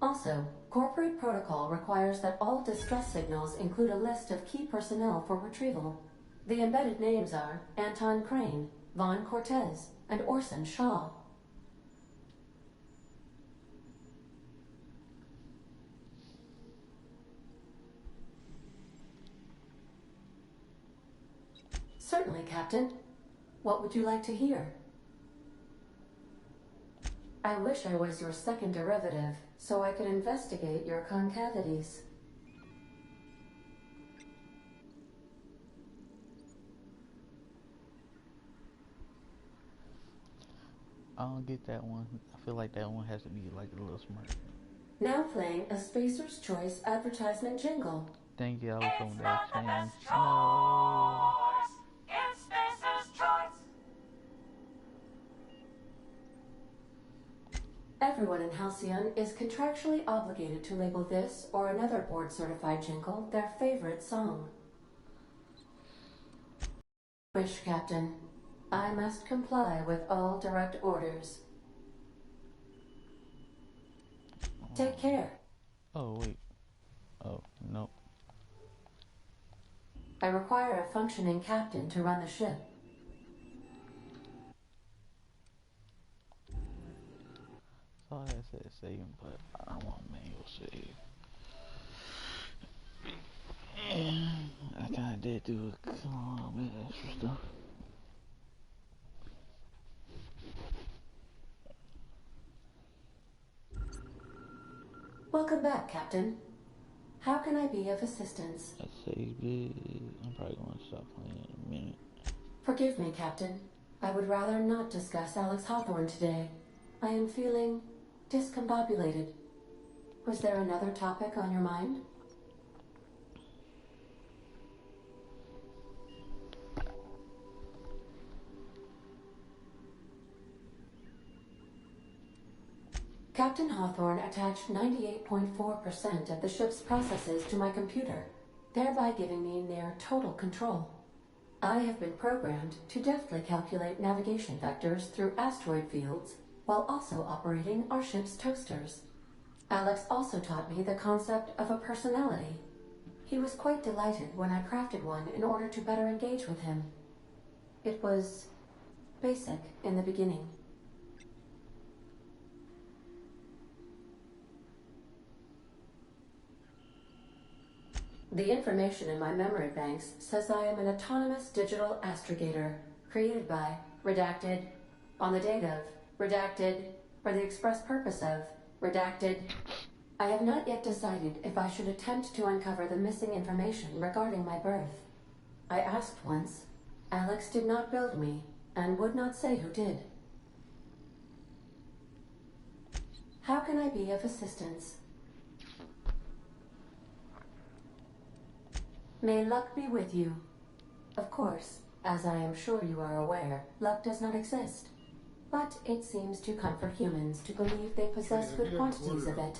Also, corporate protocol requires that all distress signals include a list of key personnel for retrieval. The embedded names are Anton Crane, Vaughn Cortez, and Orson Shaw. Certainly, Captain. What would you like to hear? I wish I was your second derivative, so I could investigate your concavities. I don't get that one. I feel like that one has to be like a little smart. Now playing a Spacer's Choice advertisement jingle. Thank you, I was on that chance. No. It's Spacer's Choice! Everyone in Halcyon is contractually obligated to label this or another board-certified jingle their favorite song. Wish, Captain. I must comply with all direct orders. Take care. Oh, wait. Oh, no. I require a functioning captain to run the ship. All that said saving, but I don't want manual save. Yeah, I kinda did do a little bit of extra stuff. Welcome back, Captain. How can I be of assistance? I saved it. I'm probably gonna stop playing in a minute. Forgive me, Captain. I would rather not discuss Alex Hawthorne today. I am feeling discombobulated. Was there another topic on your mind? Captain Hawthorne attached 98.4% of the ship's processes to my computer, thereby giving me near total control. I have been programmed to deftly calculate navigation vectors through asteroid fields, while also operating our ship's toasters. Alex also taught me the concept of a personality. He was quite delighted when I crafted one in order to better engage with him. It was basic in the beginning. The information in my memory banks says I am an autonomous digital astrogator, created by, redacted, on the date of, redacted, for the express purpose of, redacted. I have not yet decided if I should attempt to uncover the missing information regarding my birth. I asked once. Alex did not build me, and would not say who did. How can I be of assistance? May luck be with you. Of course, as I am sure you are aware, luck does not exist. But it seems to comfort humans to believe they possess good quantities of it.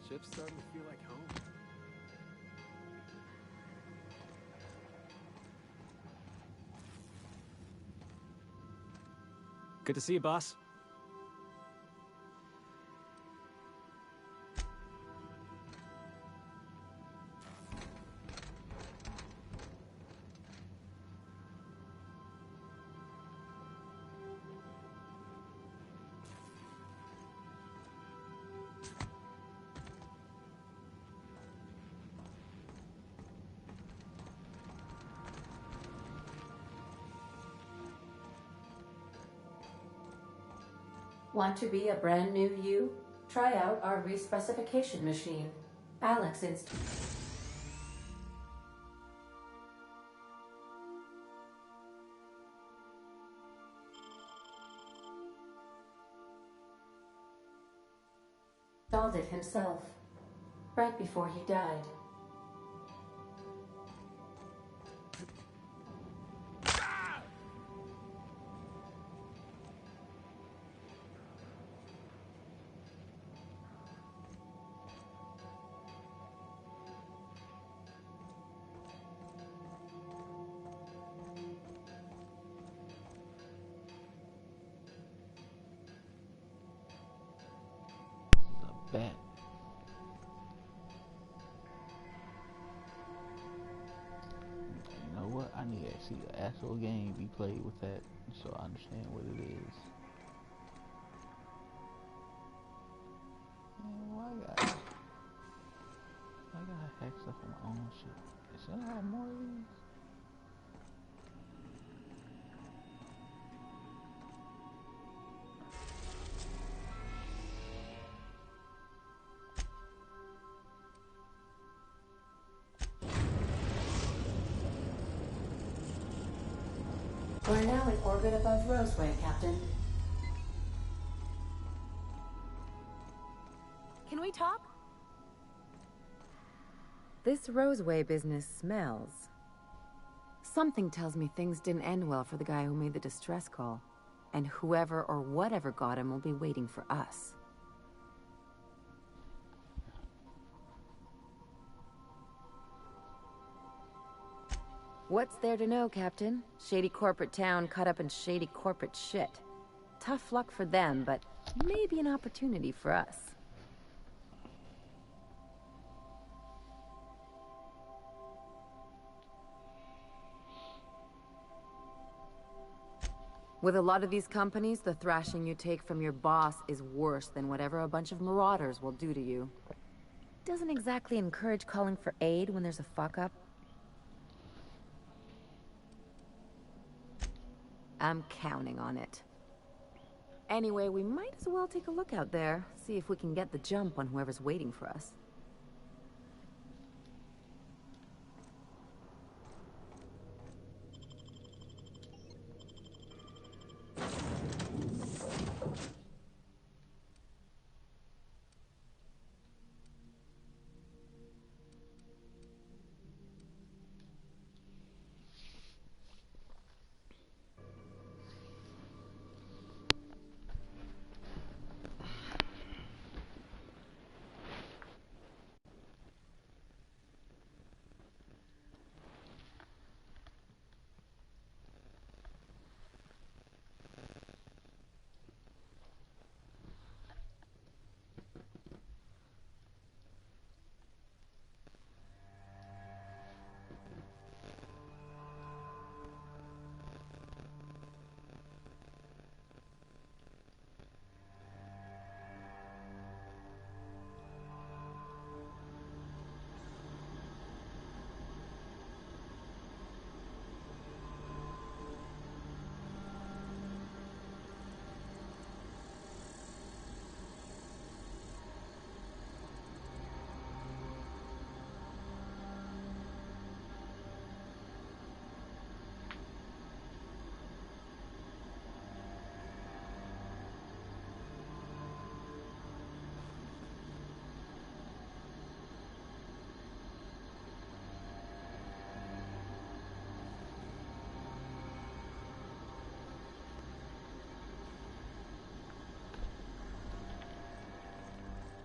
Ship's starting to feel like home. Good to see you, boss. Want to be a brand new you? Try out our respecification machine. Alex installed it himself, right before he died. Bet. You know what? I need to see the actual game be played with that so I understand what it is. Man, why I gotta hack stuff on my own shit? Should I have more of these? We're now in orbit above Roseway, Captain. Can we talk? This Roseway business smells. Something tells me things didn't end well for the guy who made the distress call. And whoever or whatever got him will be waiting for us. What's there to know, Captain? Shady corporate town cut up in shady corporate shit. Tough luck for them, but maybe an opportunity for us. With a lot of these companies, the thrashing you take from your boss is worse than whatever a bunch of marauders will do to you. Doesn't exactly encourage calling for aid when there's a fuck-up. I'm counting on it. Anyway, we might as well take a look out there, see if we can get the jump on whoever's waiting for us.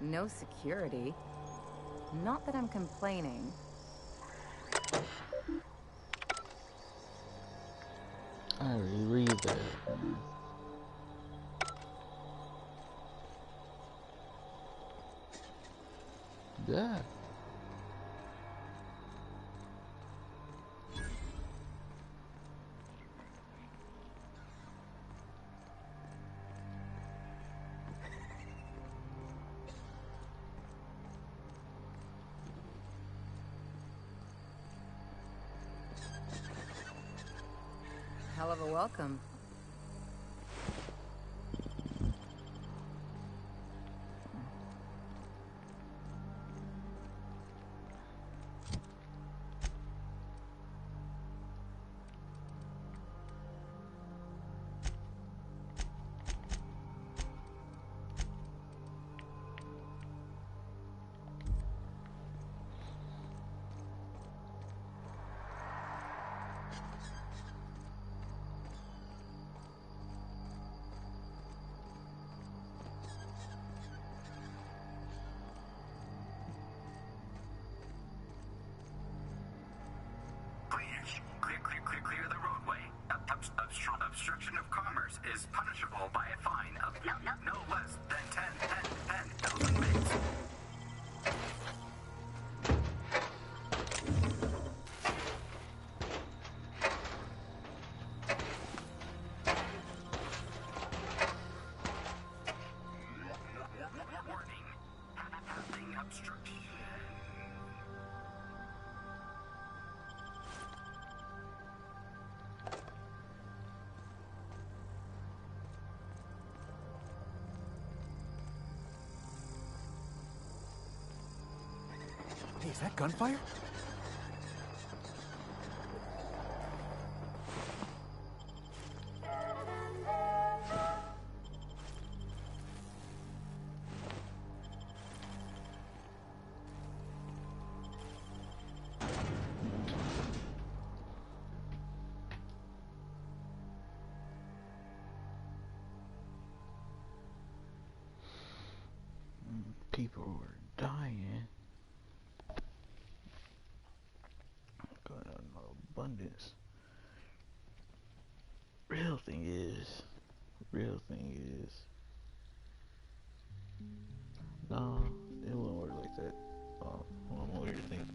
No security. Not that I'm complaining. I already read that. Yeah. Hell of a welcome. obstruction of commerce is punishable by a fine of no less than 10,000 bits. Warning. Having obstruction. Hey, is that gunfire? People were dying. Going on abundance. Real thing is, no, it wouldn't work like that. One weird thing.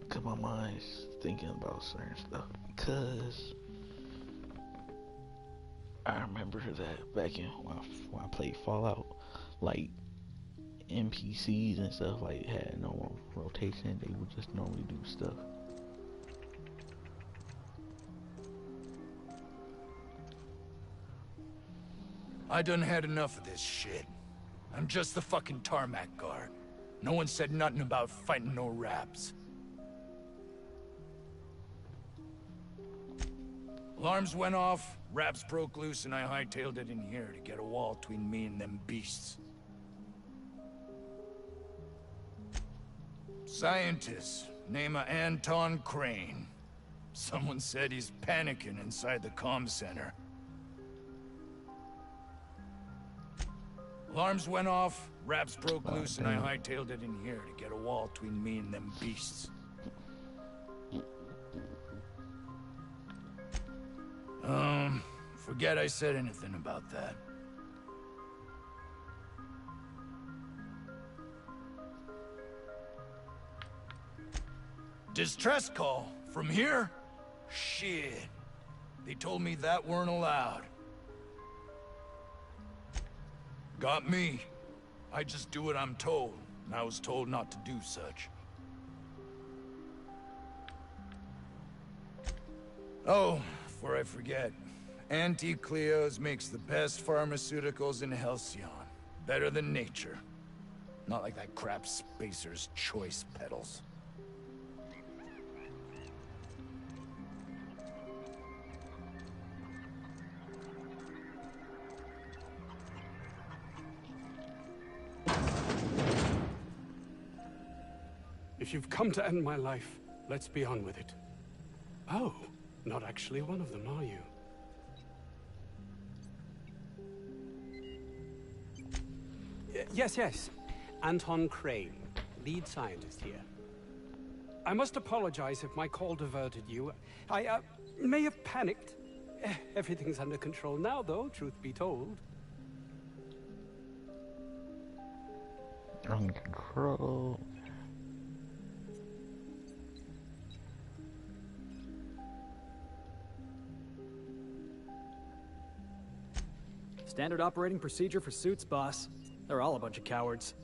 Cause my mind's thinking about certain stuff. Because I remember that back in when I played Fallout, like NPCs and stuff like had no rotation. They would just normally do stuff. I done had enough of this shit. I'm just the fucking tarmac guard. No one said nothing about fighting no Raps. Alarms went off, Raps broke loose, and I hightailed it in here to get a wall between me and them beasts. Scientist, name of Anton Crane. Someone said he's panicking inside the comm center. Alarms went off, Raps broke loose, and I hightailed it in here to get a wall between me and them beasts. Forget I said anything about that. Distress call? From here? Shit. They told me that weren't allowed. Got me. I just do what I'm told, and I was told not to do such. Oh, before I forget, Auntie Cleo's makes the best pharmaceuticals in Halcyon. Better than nature. Not like that crap Spacer's Choice peddles. If you've come to end my life, let's be on with it. Oh, not actually one of them, are you? Yes. Anton Crane, lead scientist here. I must apologize if my call diverted you. I may have panicked. Everything's under control now, though, truth be told. Under control. Standard operating procedure for suits, boss. They're all a bunch of cowards.